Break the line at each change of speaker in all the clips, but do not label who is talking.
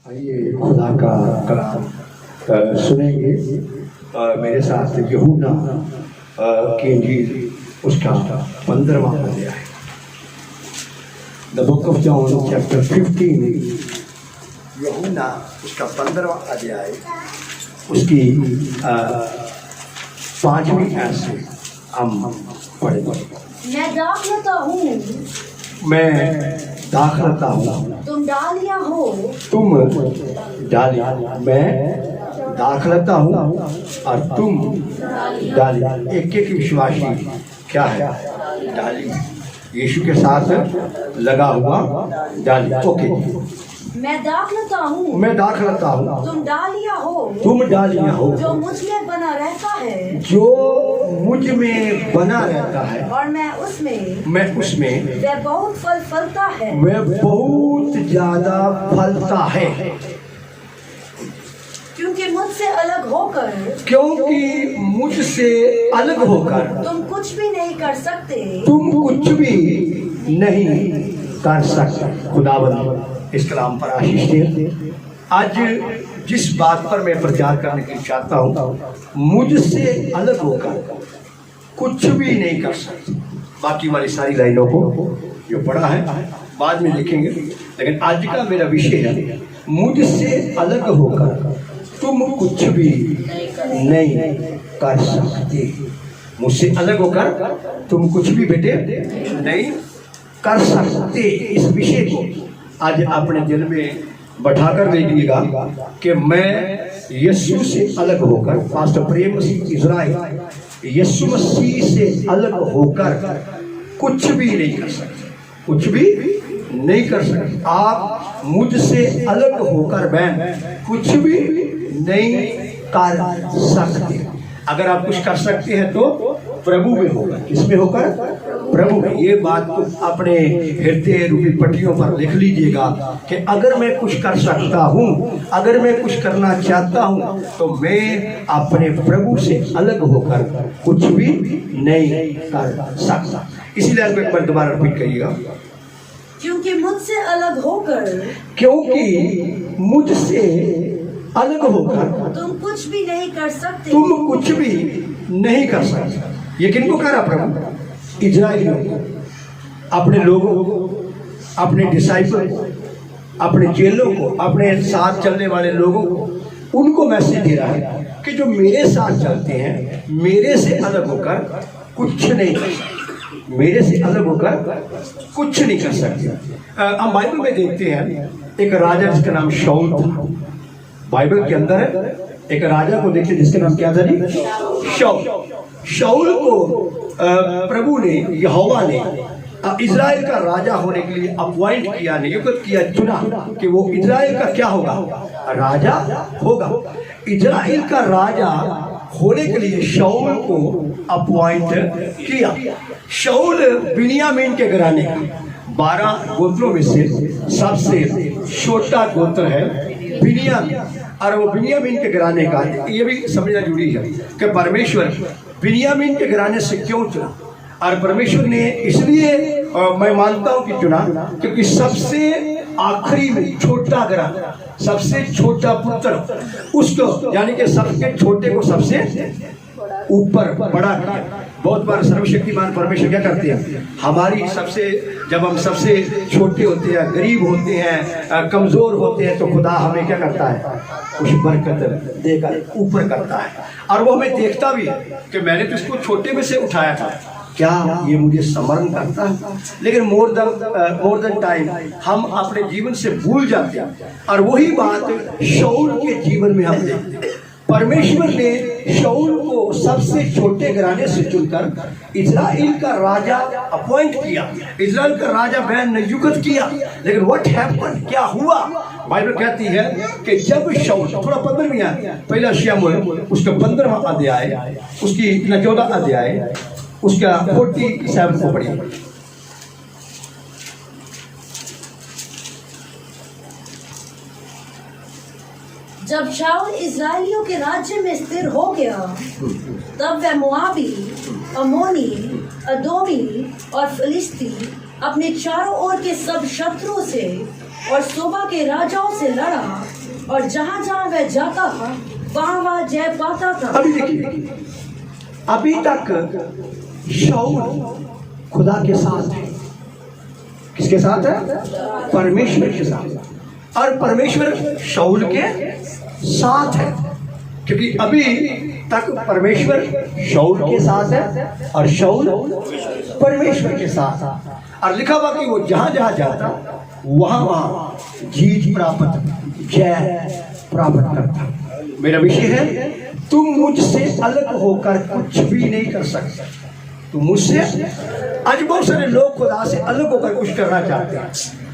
आइए खुदा का कलाम सुनेंगे। मेरे साथ यूहन्ना की इंजील उसका 15वां अध्याय, the book of John chapter 15, यूहन्ना उसका 15वां अध्याय, उसकी 5वीं आयत से हम पढ़ेंगे।
मैं दाखलता हूँ,
मैं दाखलता हूँ,
तुम डालियाँ हो,
तुम डालियाँ। मैं दाखलता हूँ और तुम डालियाँ। एक एक विश्वासी क्या है? डाली। यीशु के साथ लगा हुआ डाली। ओके,
मैं दाखलता हूँ,
मैं दाखलता हूँ,
तुम डालियाँ हो,
तुम डालियाँ हो,
जो मुझ में बना रहता है
जो मुझ में बना रहता है
और मैं उसमें,
वह
बहुत फल फलता है।
वह बहुत ज्यादा फलता है,
क्योंकि मुझसे अलग होकर
क्योंकि मुझसे अलग होकर
तुम कुछ भी नहीं कर सकते।
तुम कुछ भी नहीं कर सकते। खुदावंद इस कलाम पर आशीष दे। आज जिस बात पर मैं प्रचार करने के लिए चाहता हूँ, मुझसे अलग होकर कुछ भी नहीं कर सकते। बाकी वाली सारी लाइनों को जो पढ़ा है बाद में लिखेंगे, लेकिन आज का मेरा विषय है मुझसे अलग होकर तुम कुछ भी नहीं कर सकते। मुझसे अलग होकर तुम कुछ भी बेटे नहीं कर सकते। इस विषय को आज अपने दिल में बैठाकर देखिएगा कि मैं यीशु से अलग होकर, पास्टर प्रेम मसीह इज़राइल, यीशु मसीह से अलग होकर कुछ भी नहीं कर सकते। कुछ भी नहीं कर सकते। आप मुझसे अलग होकर मैं कुछ भी नहीं कर सकते। अगर आप कुछ कर सकते हैं तो प्रभु में होगा। किसमें होकर? प्रभु में। ये बात तो अपने हृदय रूपी पट्टियों पर लिख लीजिएगा कि अगर मैं कुछ कर सकता हूँ, अगर मैं कुछ करना चाहता हूँ, तो मैं अपने प्रभु से अलग होकर कुछ भी नहीं कर सकता। इसीलिए आपको एक बार दोबारा रिपीट करिएगा।
क्योंकि मुझसे अलग होकर,
क्योंकि मुझसे अलग होकर
तुम कुछ भी नहीं कर सकते।
तुम कुछ भी नहीं कर सकते। ये किनको कह रहा प्रभु? इजराइलियों को, अपने लोगों को, अपने डिसाइपल को, अपने चेलों को, अपने साथ चलने वाले लोगों को, उनको मैसेज दे रहा है कि जो मेरे साथ चलते हैं, मेरे से अलग होकर कुछ नहीं कर सकते। मेरे से अलग होकर कुछ नहीं कर सकते। हम बाइबल में देखते हैं एक राजा जिसका नाम शाऊल था। बाइबल के अंदर एक राजा को देखते जिसका नाम क्या था जी? शाऊल। शाऊल को प्रभु ने, यहोवा ने इज़राइल का राजा होने के लिए अपॉइंट किया, नियुक्त किया, चुना कि वो इज़राइल का क्या होगा? राजा होगा। इज़राइल का राजा होने के लिए शाऊल को अपॉइंट किया। शाऊल बिन्यामीन के घराने का 12 गोत्रों में से सबसे छोटा गोत्र है बिन्यामीन। और वो बिन्यामीन के घराने का, ये भी समझना जरूरी है कि परमेश्वर बिन्यामीन के घराने से क्यों चुना। और परमेश्वर ने इसलिए मैं मानता हूँ कि चुना क्योंकि सबसे आखिरी में छोटा घराना, सबसे छोटा पुत्र, उसको यानी कि सबसे छोटे को सबसे ऊपर बड़ा किया। बहुत बार सर्वशक्तिमान परमेश्वर क्या करते हैं? हमारी जब हम सबसे छोटे होते हैं, गरीब होते हैं, कमजोर होते हैं, तो खुदा हमें क्या करता है? कुछ बरकत देकर ऊपर करता है। और वो हमें देखता भी है कि मैंने तो इसको छोटे में से उठाया था, क्या ये मुझे स्मरण करता है? लेकिन मोर देन टाइम हम अपने जीवन से भूल जाते हैं। और वही बात शाऊल के जीवन में हम देखते हैं। परमेश्वर ने शाऊल को सबसे छोटे घराने से चुनकर इज़राइल का राजा अपॉइंट किया, इज़राइल का राजा वह नियुक्त किया। लेकिन व्हाट हैपेंड, क्या हुआ? बाइबल कहती है कि जब शाऊल, थोड़ा 15वीं आयत, पहला शमूएल उसका 15वां अध्याय, उसकी 14 अध्याय, उसका 47 को पढ़िए।
जब शाऊल इज़राइलियों के राज्य में स्थिर हो गया, तब वह मोआबी, अमोनी, अदोमी और फिलिस्ती अपने चारों ओर के सब शत्रुओं से और सोबा के राजाओं से लड़ा और जहाँ जहाँ वह जाता था वहाँ वहाँ जय पाता था।
अभी देखिए, अभी तक शाऊल खुदा के साथ है। किसके साथ है? परमेश्वर के साथ। और परमेश्वर शाऊल के साथ है, क्योंकि अभी तक परमेश्वर शाऊल के साथ है और शाऊल परमेश्वर के साथ। और लिखा हुआ कि वो जहां जहां जाता वहां वहां जीत प्राप्त, जय प्राप्त करता। मेरा विषय है, तुम मुझसे अलग होकर कुछ भी नहीं कर सकते। तुम मुझसे, आज बहुत सारे लोग खुदा से अलग होकर कुछ करना चाहते हैं,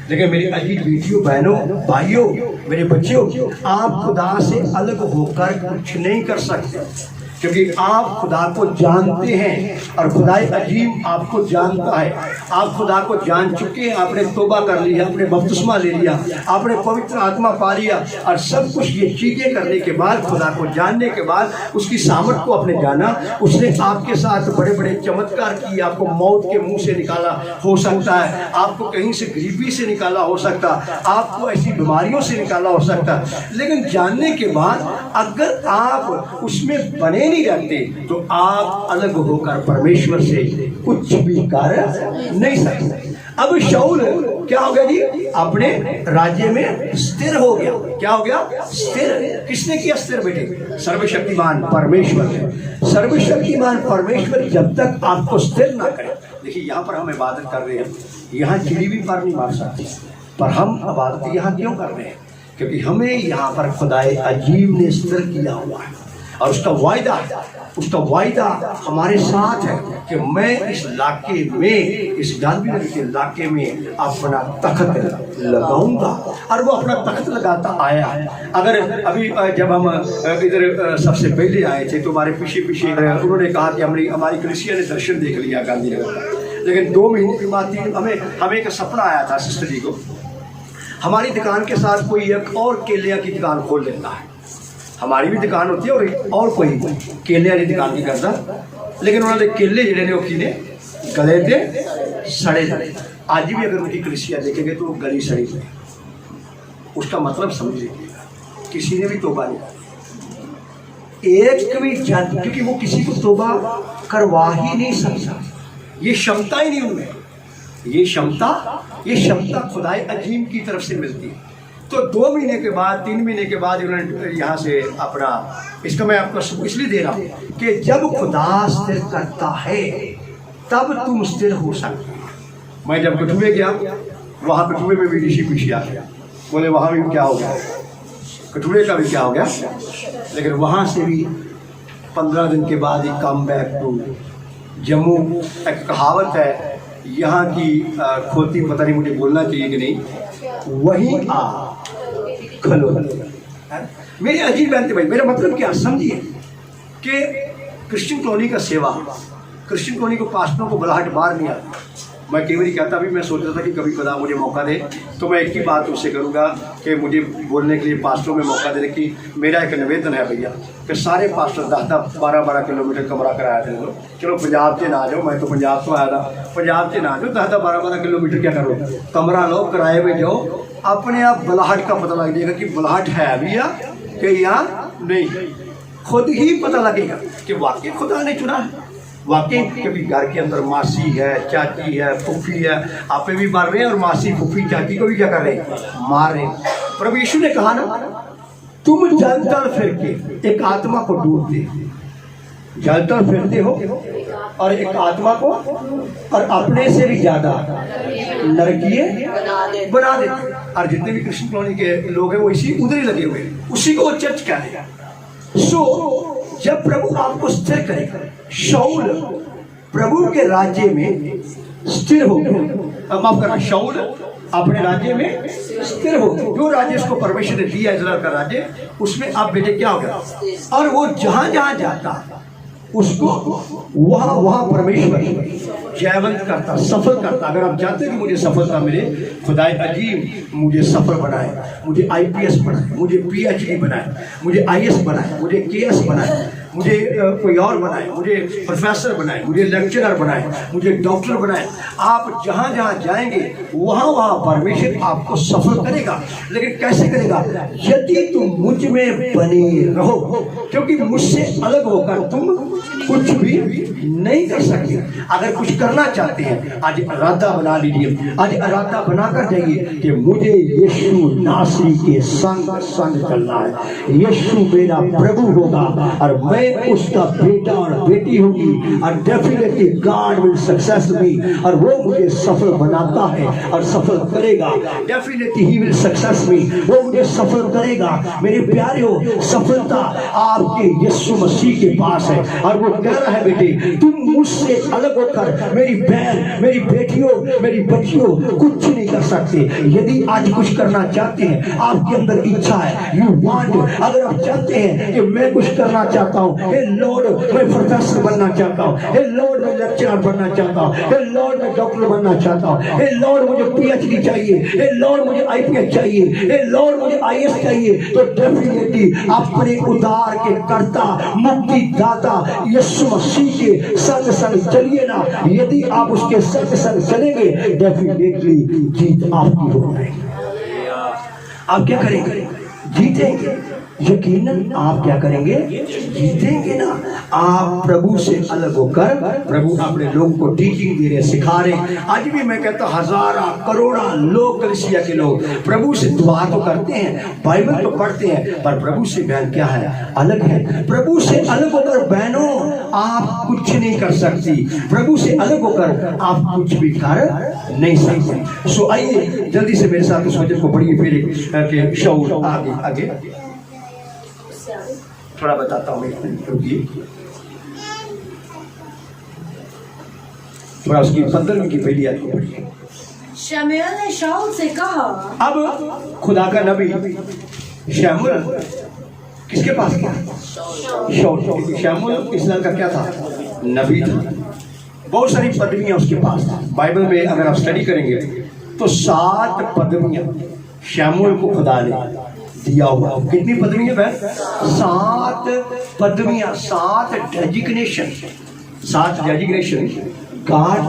लेकिन मेरी अजीज बेटियों, बहनों, भाइयों, मेरे बच्चों, आप खुदा से अलग होकर कुछ नहीं कर सकते, क्योंकि आप खुदा को जानते हैं और खुदा अजीम आपको जानता है। आप खुदा को जान चुके हैं, आपने तौबा कर लिया, आपने बपतिस्मा ले लिया, आपने पवित्र आत्मा पा लिया, और सब कुछ ये चीजें करने के बाद, खुदा को जानने के बाद, उसकी सामर्थ को आपने जाना। उसने आपके साथ बड़े बड़े चमत्कार किए, आपको मौत के मुंह से निकाला हो सकता है, आपको कहीं से गरीबी से निकाला हो सकता, आपको ऐसी बीमारियों से निकाला हो सकता। लेकिन जानने के बाद अगर आप उसमें बने नहीं रहते तो आप अलग होकर परमेश्वर से कुछ भी कार्य नहीं सकते। अब शाऊल क्या हो गया जी? अपने राज्य में स्थिर हो गया। क्या हो गया? स्थिर। किसने किया स्थिर बेटे? सर्वशक्तिमान परमेश्वर ने। सर्वशक्तिमान परमेश्वर जब तक आपको स्थिर ना करे, देखिए यहाँ पर हम इबादत कर रहे हैं, यहाँ चिड़ी भी पार नहीं मार सकती, पर हम इबादत यहाँ क्यों कर रहे हैं? क्योंकि हमें यहाँ पर खुदाए अजीब ने स्थिर किया हुआ है, और उसका वायदा हमारे साथ है कि मैं इस इलाके में, इस गांधीनगर के इलाके में अपना तख्त लगाऊंगा। और वो अपना तख्त लगाता आया है। अगर अभी जब हम इधर सबसे पहले आए थे तो हमारे पीछे उन्होंने कहा कि हमारी कलीसिया ने दर्शन देख लिया गांधीनगर का, लेकिन 2 महीने के बाद हमें एक सपना आया था सिस्टर जी को, हमारी दुकान के साथ कोई एक और केलिया की दुकान खोल लेता है। हमारी भी दुकान होती है और कोई केले वाली दुकान नहीं करता, लेकिन उन्होंने केले जिहड़े ने वो कीने गले थे सड़े थे। आज भी अगर उनकी कलीसिया देखेंगे तो गली सड़ी है। उसका मतलब समझ लीजिए, किसी ने भी तौबा नहीं की, एक भी जन, क्योंकि वो किसी को तौबा करवा ही नहीं सकता, ये क्षमता ही नहीं उनमें। ये क्षमता खुदाए अजीम की तरफ से मिलती है। तो 2 महीने के बाद, 3 महीने के बाद इन्होंने यहाँ से अपना, इसको मैं आपको इसलिए दे रहा हूँ कि जब खुदा स्थिर करता है तब तुम स्थिर हो सकते हो। मैं जब कठुए गया, वहाँ कठुए में भी ऋषि पीछे आ गया, बोले वहाँ भी क्या हो गया, कठुए का भी क्या हो गया। लेकिन वहाँ से भी 15 दिन के बाद ही कम बैक टू जम्मू। एक कहावत है यहाँ की, खोती पता नहीं मुझे बोलना चाहिए कि नहीं, वही आ खलो। मेरे अजीब बनते भाई, मेरा मतलब क्या समझिए कि क्रिश्चियन कॉलोनी का सेवा, क्रिश्चियन कॉलोनी को पास्टरों को बुलाहट बाहर नहीं आती। मैं कई बार कहता भी, मैं सोचता था कि कभी खुदा मुझे मौका दे तो मैं एक ही बात उससे करूँगा कि मुझे बोलने के लिए पास्टरों में मौका देने की। मेरा एक निवेदन है भैया कि सारे पास्टर 10-10, 12-12 किलोमीटर कमरा कराया थे लोग। चलो पंजाब से ना जाओ, मैं तो पंजाब से आया था, पंजाब से ना जाओ, 10-10, 12-12 किलोमीटर क्या करो, कमरा लो, किराए में जाओ, अपने आप बुलाहट का पता लग जाएगा कि बुलाहट है भी या कि यहाँ नहीं। खुद ही पता लगेगा कि वाकई खुदा ने चुना है, वाकई। क्योंकि घर के अंदर मासी है, चाची है, फूफी है, आपे भी मार रहे हैं और मासी फूफी चाची को भी क्या कर रहे हैं, मार रहे हैं। प्रभु यीशु ने कहा ना, तुम जलतर फिर के एक आत्मा को ढूंढते हो, जलतर फिरते हो और एक आत्मा को, और अपने से भी ज्यादा नरकीय बना देते। और जितने भी कृष्ण कॉलोनी के लोग हैं वो इसी उधर ही लगे हुए हैं, उसी को वो चर्च कह रहे हैं। जब प्रभु आपको स्थिर करेगा, शाऊल प्रभु के राज्य में स्थिर हो गया, माफ करना, शाऊल अपने राज्य में स्थिर हो गया। जो राज्य उसको परमेश्वर ने दिया, इजराइल का राज्य, उसमें आप बेटे क्या हो गया। और वो जहां जहां जाता उसको वहां परमेश्वर जयवंत करता, सफल करता। अगर आप चाहते हैं कि मुझे सफलता मिले, खुदाए अजीम मुझे सफल बनाए, मुझे IPS बनाए, मुझे PhD बनाए, मुझे IS बनाए, मुझे KS बनाए, मुझे कोई और बनाए, मुझे प्रोफेसर बनाए, मुझे लेक्चरर बनाए, मुझे डॉक्टर बनाए। आप जहाँ जहाँ जाएंगे वहाँ वहाँ परमेश्वर आपको सफल करेगा। लेकिन कैसे करेगा? यदि तुम मुझ में बने रहो, क्योंकि मुझसे अलग होकर तुम कुछ भी नहीं कर सकते। अगर कुछ करना चाहते हैं, आज इरादा बना लीजिए, आज इरादा बनाकर जाइए कि मुझे यीशु नासरी के संग संग चलना है। यीशु मेरा प्रभु होगा और मैं उसका बेटा और बेटी होगी, और डेफिनेटली गॉड विल सक्सेस मी, और वो मुझे सफल बनाता है और सफल करेगा। डेफिनेटली ही विल सक्सेस मी, वो मुझे सफल करेगा। मेरे प्यारे, सफलता आपके यीशु मसीह के पास है। और वो कह रहा है, बेटे तुम मुझसे अलग होकर मेरी बहन, मेरी बेटियों, मेरी बच्चियों कुछ नहीं कर सकते। यदि आज कुछ करना चाहते हैं, आपके अंदर इच्छा है, यू वांट, अगर आप चाहते हैं कि मैं कुछ करना चाहता हूँ, हे लॉर्ड मैं प्रोफेसर बनना चाहता हूँ, हे लॉर्ड मैं लेक्चरर बनना चाहता हूँ, हे लॉर्ड मैं डॉक्टर बनना चाहता हूँ, हे लॉर्ड मुझे पीएचडी चाहिए, हे लॉर्ड मुझे आईपीएस चाहिए, हे लॉर्ड मुझे आईएएस चाहिए, तो डेफिनेटली अपने उद्धार के कर्ता, मुक्ति दाता यीशु मसीह के संग संग चलिए ना। यदि आप उसके संग संग चलेंगे, डेफिनेटली जीत आपकी हो जाएगी। आप क्या करेंगे? जीतेंगे। यकीनन आप क्या करेंगे? जीतेंगे ना। आप प्रभु से अलग होकर, प्रभु अपने लोगों को टीचिंग दे रहे, सिखा रहे। आज भी मैं कहता हूँ हजारों करोड़ों लोग, कलीसिया के लोग प्रभु से दुआ तो करते हैं, बाइबल तो पढ़ते हैं, पर प्रभु से बहन क्या है? अलग है। प्रभु से अलग होकर बहनों आप कुछ नहीं कर सकती। प्रभु से अलग होकर आप कुछ भी कर नहीं सकते। सो आइए जल्दी से मेरे साथ उस वचन को पढ़िए, फिर शाऊल आगे आगे थोड़ा बताता हूँ, थोड़ा उसकी 15वीं की पहली आयत को पढ़िए।
शमूएल ने शाऊल से कहा,
अब खुदा का नबी शमूएल किसके पास गया? शाऊल। शमूएल इस्राएल का क्या था? नबी था। बहुत सारी पदवियां उसके पास था। बाइबल में अगर आप स्टडी करेंगे तो 7 पदवियां शमूएल को खुदा ने दिया हुआ। कितनी पदवियां बहन? 7 पदवियां, 7 designation, 7 designation God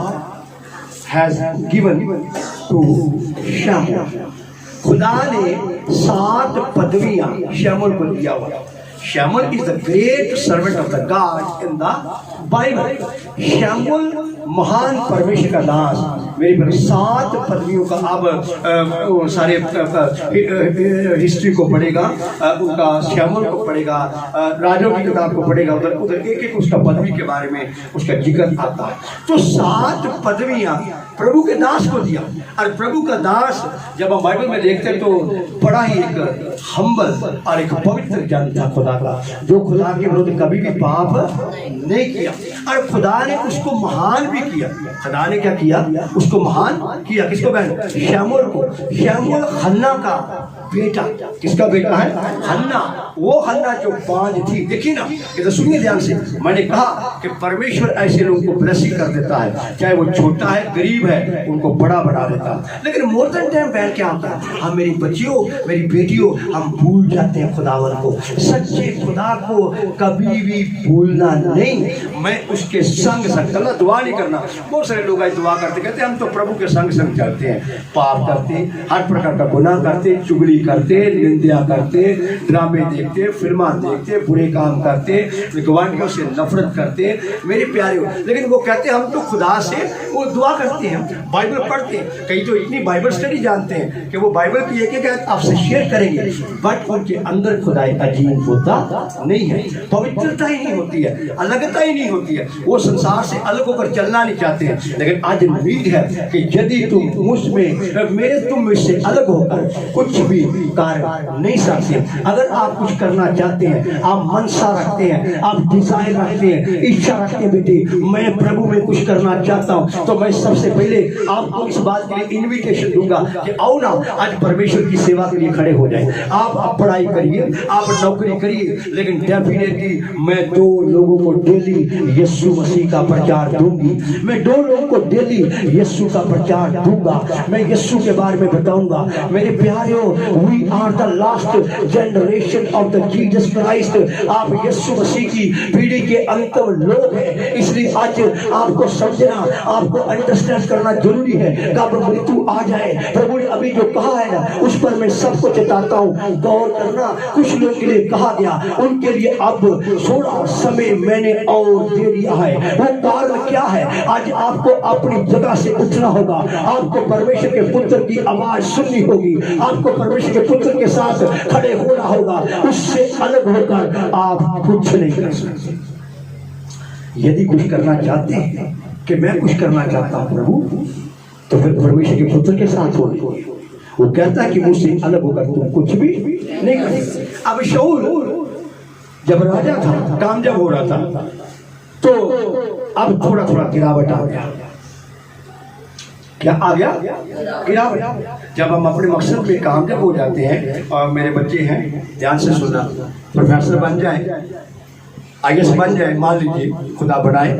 has given to शमूएल। खुदा ने 7 पदवियां शमूएल को दिया हुआ। शमूएल is the great servant of the God in the Bible. शमूएल महान परमेश्वर का दास। मेरी पर 7 पदवियों का अब सारे हिस्ट्री को पढ़ेगा, उनका शमूएल को पढ़ेगा, राजों की किताब को पढ़ेगा, उधर उधर एक एक उसका पदवी के बारे में उसका जिक्र आता है। तो 7 पदवियां प्रभु के दास को दिया। और प्रभु का दास जब हम बाइबल में देखते हैं तो बड़ा ही एक हम्बल और एक पवित्र जन था खुदा का, जो खुदा के विरुद्ध कभी भी पाप नहीं किया। और खुदा ने उसको महान भी किया। खुदा ने क्या किया? उसको महान किया। किसको बहन? शमूएल को। शमूएल हन्ना का बेटा। किसका बेटा है? हन्ना। वो हन्ना जो बांझ थी, देखिए ना, इधर सुनिए ध्यान से। मैंने कहा कि परमेश्वर ऐसे लोगों को ब्लेसिंग कर देता है, चाहे वो छोटा है, गरीब है, उनको बड़ा बना देता है। लेकिन मोर देन टाइम बहन क्या होता है? हम मेरी बच्चियों, मेरी बेटियों, हम भूल जाते हैं खुदावन को। सच्चे खुदा को कभी भी भूलना नहीं। मैं उसके संग संग चलना, दुआ नहीं करना। बहुत सारे लोग आज दुआ करते, कहते हम तो प्रभु के संग संग चलते हैं, पाप करते, हर प्रकार का गुनाह करते, चुगली करते, निंदा करते, ड्रामे देखते, फिल्मा देखते, बुरे काम करते, गवांडियों से नफरत करते। मेरे प्यारे, लेकिन वो कहते हम तो खुदा से वो दुआ करते हैं, बाइबल पढ़ते हैं। कई तो इतनी बाइबल स्टडी जानते हैं कि वो बाइबल की एक एक आयत आपसे शेयर करेंगे, बट उनके अंदर खुदाई अजीब होता नहीं है, पवित्रता ही नहीं होती है, अलगता ही नहीं होती है। वो संसार से अलग होकर चलना नहीं चाहते हैं। लेकिन आज उम्मीद है कि यदि तुम मुझमें, मेरे तुम मुझसे अलग होकर कुछ भी कार्य नहीं सकते। अगर आप कुछ करना चाहते हैं, आप मनसा रखते हैं, आप डिजायर रखते हैं, इच्छा रखते हैं, बेटे मैं प्रभु में कुछ करना चाहता हूं, तो मैं सबसे पहले आपको इस बात के लिए इनविटेशन दूंगा कि आओ ना, आज परमेश्वर की सेवा के लिए खड़े हो जाए। आप पढ़ाई करिए, आप नौकरी करिए, लेकिन डेफिनेटली मैं 2 लोगों को डेली यीशु मसीह का प्रचार दूंगी। मैं 2 लोगों को डेली यीशु का प्रचार दूंगा। मैं यीशु के बारे में बताऊंगा। मेरे प्यारों, we are the last generation of of the Jesus Christ, आप यीशु मसीह की पीढ़ी के अंतिम लोग हैं। इसलिए आज आपको समझना, आपको अंडरस्टैंड करना जरूरी है। कब मृत्यु आ जाए, प्रभु ने अभी जो कहा है ना, उस पर मैं सबको चेताता हूँ, गौर करना। कुछ लोग के लिए कहा गया, उनके लिए अब थोड़ा समय मैंने और दे दिया है। वो कारण क्या है? आज आपको अपनी जगह से उठना होगा, आपको परमेश्वर के पुत्र की आवाज सुननी होगी, आपको परमेश्वर के पुत्र के साथ खड़े होना होगा। उससे अलग होकर आप कुछ नहीं कर सकते। यदि कुछ करना चाहते हैं कि मैं कुछ करना चाहता हूं प्रभु, तो फिर परमेश्वर के पुत्र के साथ हो। वो कहता है कि मुझसे अलग होकर तुम कुछ भी नहीं कर सकते। अब शाऊल जब राजा था, काम जब हो रहा था, तो अब थोड़ा थोड़ा गिरावट आ गया। क्या आ गया? गिरावट। जब हम अपने मकसद में कामयाब हो जाते हैं, और मेरे बच्चे हैं, ध्यान से सुनना, प्रोफेसर बन जाए, आईएएस बन जाए, मान लीजिए खुदा बनाए,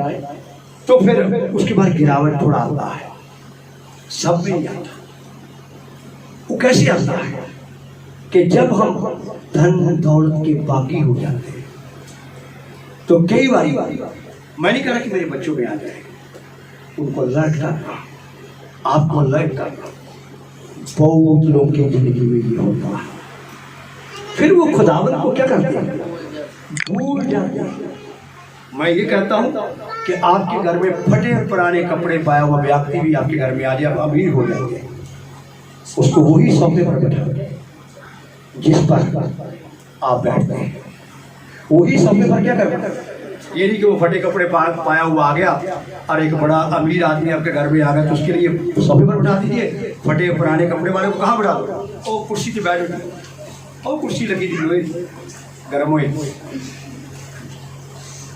तो फिर उसके बाद गिरावट थोड़ा आता है। सब में नहीं आता। वो कैसे आता है? कि जब हम धन दौलत के बागी हो जाते हैं, तो कई बार, मैं नहीं कह रहा कि मेरे बच्चों में आ जाए, उनको अलर्ट करना, आपको अलर्ट करना। बहुत लोगों की जिंदगी में ये होता है। फिर वो खुदावन को क्या करते हैं? भूल जाते हैं। मैं ये कहता हूं कि आपके घर में फटे पुराने कपड़े पाया हुआ व्यक्ति भी आपके घर में आ जाए, आप अमीर हो जाएंगे। उसको वही सोफे पर बैठा जिस पर आप बैठते हैं, वही सोफे पर क्या करते? ये नहीं कि वो फटे कपड़े पाया हुआ आ गया और एक बड़ा अमीर आदमी आपके घर में आ गया, तो उसके लिए सोफे पर बैठा दीजिए। फटे पुराने कपड़े वाले को कहाँ बैठा दो? ओ कुर्सी पे बैठ, और कुर्सी लगी थी लोहे गर्म हुई,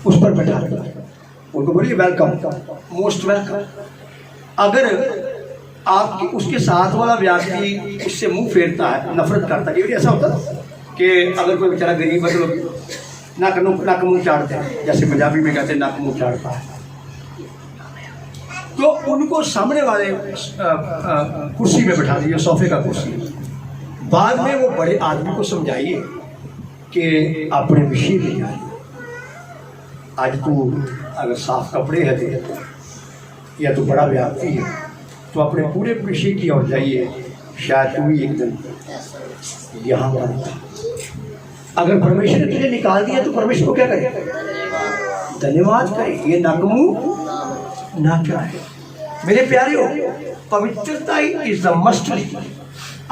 उस पर बैठा उनको बोलिए वेलकम, मोस्ट वेलकम। अगर आपकी उसके साथ वाला व्यक्ति उससे मुंह फेरता है, नफरत करता है, ऐसा होता है कि अगर कोई बेचारा गरीब है तो नाक मुंह चाटते हैं, जैसे पंजाबी में कहते हैं नाक मुंह चाटता है, तो उनको सामने वाले कुर्सी में बैठा दीजिए, सोफे का कुर्सी। बाद में वो बड़े आदमी को समझाइए कि अपने विषय में जाइए। आज तू अगर साफ कपड़े है या तो बड़ा व्यक्ति है, तो अपने पूरे विषय की ओर जाइए, शायद तू भी एक दिन यहाँ पर। अगर परमेश्वर ने तुझे निकाल दिया तो परमेश्वर को क्या करे? धन्यवाद करे। ये नाकमू ना क्या है। मेरे प्यारे हो, पवित्रता इज द मस्टरी।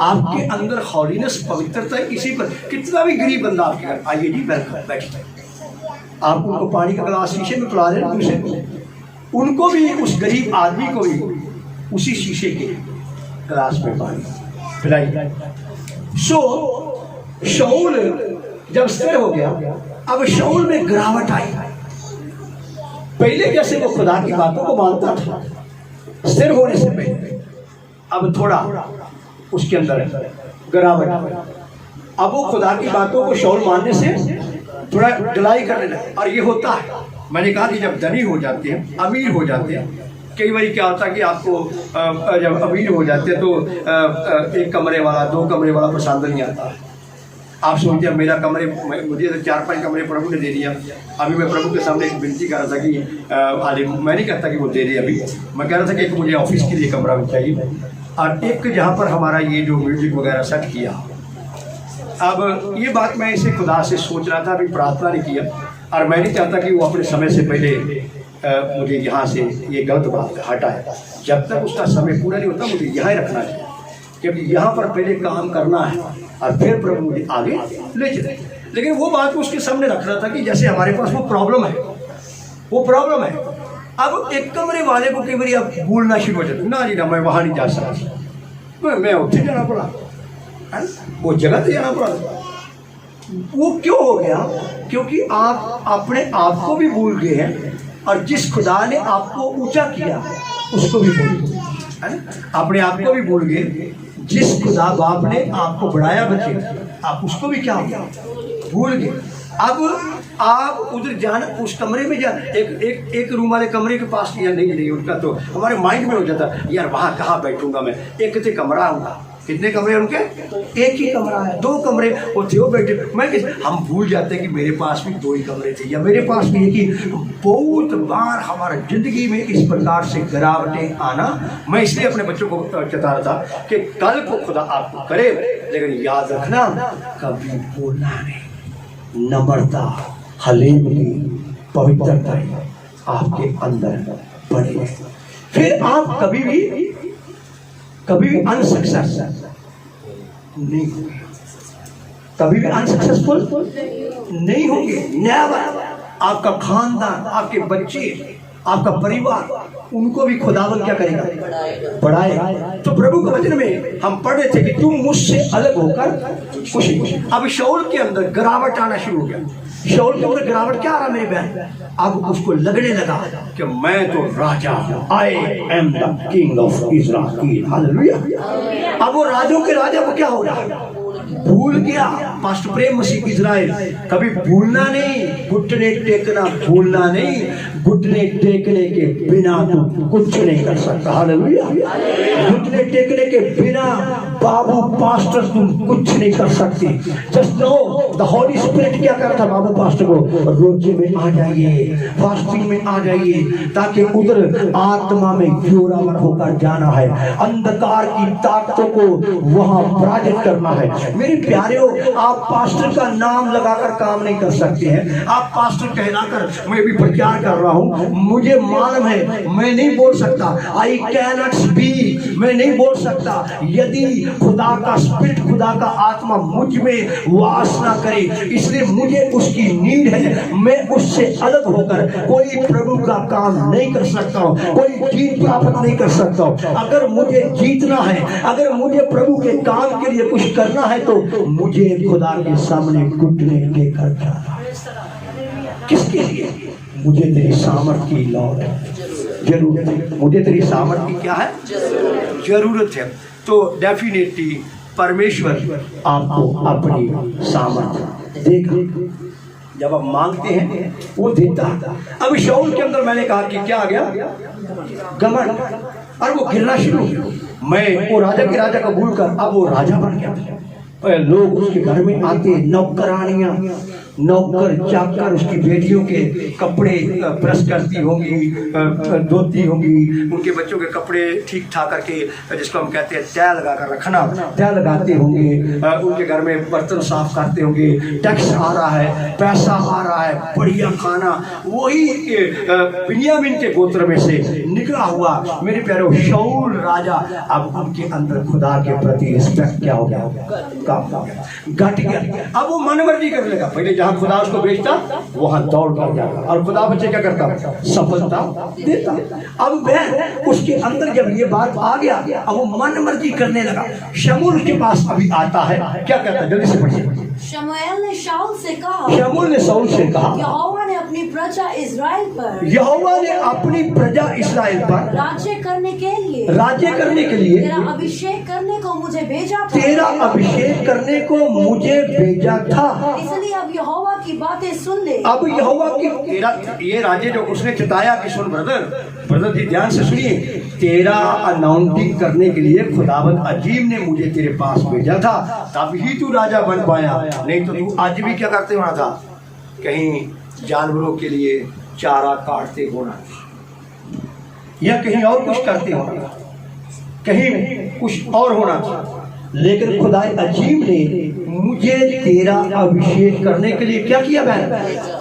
आपके अंदर हॉलीनेस, पवित्रता इसी पर। कितना भी गरीब बंदा आपके घर आइए जी, वेलकम, बैठिए। आप उनको पानी का गिलास शीशे में पिला रहे हैं, उनको भी, उस गरीब आदमी को भी उसी शीशे के गिलास में पानी पिलाइए। शाऊल जब स्थिर हो गया, अब शाऊल में गिरावट आई। पहले जैसे वो खुदा की बातों को मानता था, स्थिर होने से पहले, अब थोड़ा उसके अंदर गिरावट। अब वो खुदा की बातों को शाऊल मानने से थोड़ा ढिलाई करने लगे। और ये होता है, मैंने कहा कि जब धनी हो जाते हैं, अमीर हो जाते हैं, कई बार क्या होता है कि आपको जब अमीर हो जाते हैं तो एक कमरे वाला, दो कमरे वाला पसंद नहीं आता है। आप सोचते हैं मेरा कमरे, मुझे तो 4-5 कमरे प्रभु ने दे दिया। अभी मैं प्रभु के सामने एक विनती कर रहा था कि मैं नहीं कहता कि वो दे दे, अभी मैं कह रहा था कि एक मुझे ऑफिस के लिए कमरा चाहिए, और एक जहाँ पर हमारा ये जो म्यूजिक वगैरह सेट किया। अब ये बात मैं इसे खुदा से सोच रहा था, अभी प्रार्थना नहीं किया, और मैं नहीं चाहता कि वो अपने समय से पहले मुझे यहाँ से ये गलत बात हटाए। जब तक उसका समय पूरा नहीं होता मुझे यहाँ ही रखना चाहिए, क्योंकि यहाँ पर पहले काम करना है और फिर प्रभु मुझे आगे ले चले। लेकिन वो बात उसके सामने रख रहा था कि जैसे हमारे पास वो प्रॉब्लम है। अब एक कमरे वाले को कई बार आप भूलना शुरू हो जाते, ना जी ना, मैं वहाँ नहीं जा सकता, मैं उत्थे जाना पड़ा, है वो जगह से जाना पड़ा। वो क्यों हो गया? क्योंकि आप अपने आप को भी भूल गए हैं, और जिस खुदा ने आपको ऊंचा किया उसको भी भूल गए, है ना? अपने आप को भी भूल गए। जिस खुदा बाप ने आपको बढ़ाया बच्चे, आप उसको भी क्या भूल गए। अब आप उधर जाना, उस कमरे में जा, एक रूम वाले कमरे के पास या नहीं, उनका तो हमारे माइंड में हो जाता यार वहाँ कहाँ बैठूंगा मैं, एक तो कमरा होगा कितने कमरे उनके? एक ही कमरा है, 2 कमरे। वो थे बेटे, हम भूल जाते हैं कि मेरे पास भी 2 ही कमरे थे या मेरे पास भी एक ही। बहुत बार हमारा जिंदगी में इस प्रकार से गिरावटें आना। मैं इसलिए अपने बच्चों को चेता रहा था कि कल को खुदा आपको करे, लेकिन याद रखना कभी बोलना नहीं। नम्रता, हलीमगी, पवित्रता आपके अंदर बढ़े, फिर आप कभी भी अनसक्सेस नहीं होंगे, कभी भी अनसक्सेसफुल नहीं होंगे। नेवर। आपका खानदान, आपके बच्चे, आपका परिवार, उनको भी खुदावन क्या करेगा? बढ़ाएगा। तो प्रभु के वचन में हम पढ़ रहे थे कि तुम मुझसे अलग होकर खुशी। अब शाऊल के अंदर गिरावट आना शुरू हो गया। शाऊल के अंदर गिरावट क्या आ रहा मेरे बहन? अब उसको लगने लगा कि मैं तो राजा हूं, I am the king of Israel. Hallelujah. अब वो राजों के राजा को क्या हो रहा? भूल गया। पास्टर प्रेम मसीह इजराइल, कभी भूलना नहीं, घुटने टेकना भूलना नहीं। घुटने टेकने के बिना तुम कुछ नहीं कर सकता। हालेलुया। घुटने टेकने के बिना बाबू पास्टर तुम कुछ नहीं कर सकती। Just know the Holi spirit क्या करता बाबू पास्टर को? रोजे में आ जाइए, फास्टिंग में आ जाइए, ताकि उधर आत्मा में जोरावर होकर जाना है। अंधकार की ताकतों को वहां पराजित करना है। मेरे प्यारेओ, आप पास्टर का नाम लगाकर काम नहीं कर सकते हैं। आप पास्टर कहलाकर, मैं भी प्रचार कर रहा हूं, मुझे मालूम है मैं नहीं बोल सकता। आई कैनॉट स्पीक, मैं नहीं बोल सकता यदि खुदा का स्पिरिट, खुदा का आत्मा मुझ में वास ना करे। इसलिए मुझे उसकी नीड है। मैं उससे अलग होकर कोई प्रभु का काम नहीं कर सकता हूं, कोई जीत प्राप्त नहीं कर सकता हूं। अगर मुझे जीतना है, अगर मुझे प्रभु के काम के लिए कुछ करना है, तो मुझे खुदा के सामने घुटने टेकर जाना है। किसके लिए? मुझे तेरी सामर्थ की लौट है, जरूरत है। मुझे तेरी सामर्थ की क्या है? जरूरत है। तो डेफिनेटली परमेश्वर आपको अपनी सामर्थ देगा। जब आप मांगते हैं वो देता है। अब शाऊल के अंदर मैंने कहा कि क्या आ गया? घमंड। और वो गिरना शुरू हो गया। मैं वो राजा के राजा को भूलकर अब वो राजा बन गया। लोग उसके घर में आते, नौकरानियां, नौकर चाकर उसकी बेटियों के कपड़े प्रेस करती होंगी, धोती होंगी, उनके बच्चों के कपड़े ठीक ठाक करके, जिसको हम कहते हैं तय लगा कर रखना, तय लगाते होंगे। उनके घर में बर्तन साफ करते होंगे। टैक्स आ रहा है, पैसा आ रहा है, बढ़िया खाना। वही बिन्यामीन के गोत्र में से निकला हुआ मेरे प्यारे शाऊल राजा, अब उनके अंदर खुदा के प्रति रिस्पेक्ट क्या हो गया? घट गया। अब वो मनमर्जी करने लगा। पहले जहां खुदा उसको बेचता वहां दौड़ कर जाता, और खुदा बच्चे क्या करता? सफलता देता। अब मैं उसके अंदर जब ये बात आ गया, अब वो मनमर्जी करने लगा। शमूएल के पास अभी आता है, क्या कहता है? जल्दी से पढ़िए।
शमूएल ने शाऊल से कहा,
शमूएल ने शाऊल से कहा,
यहोवा ने अपनी प्रजा इस्राएल पर,
यहोवा ने अपनी प्रजा इस्राएल पर
राज्य करने के लिए
तेरा
अभिषेक करने को मुझे भेजा था।
तेरा अभिषेक करने को मुझे भेजा था।
इसलिए अब यहोवा की बातें सुन ले।
अब यहोवा की ये राजे जो उसने चिताया कि सुन ब्रदर जी ध्यान से सुनिए, तेरा अनाउंसिंग करने के लिए खुदावंद अजीम ने मुझे तेरे पास भेजा था, तब ही तू राजा बन पाया। नहीं तो तू आज भी क्या करते होना था? कहीं जानवरों के लिए चारा काटते होना, या कहीं और कुछ करते होना, कहीं कुछ और होना था। लेकिन खुदा अजीम ने मुझे तेरा अभिषेक करने के लिए क्या किया? बहन,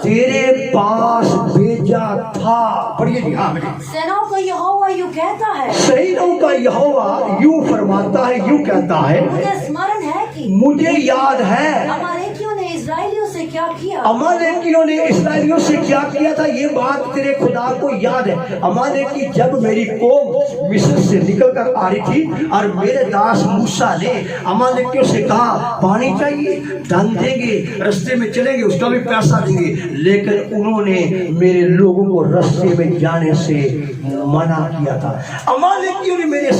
तेरे पास भेजा था। पढ़िए जी। हाँ,
सेनाओं का यहोवा यूं कहता है,
सेनाओं का यहोवा यूं फरमाता है, यूं कहता है,
मुझे स्मरण है कि
मुझे याद है
अमालेकियों ने इस्राएलियों से क्या किया।
अमालेकियों ने इस्राएलियों से क्या किया था? ये बात तेरे खुदा को याद है। अमालेकी जब मेरी कौम मिस्र से निकल कर आ रही थी, और मेरे दास मूसा ने अमालेकियों से कहा, पानी चाहिए, धन देंगे, रास्ते में चलेंगे, उसका भी पैसा देंगे। लेकिन उन्होंने मेरे लोगों को रास्ते में जाने से मना किया था। अमालेकियों ने मेरे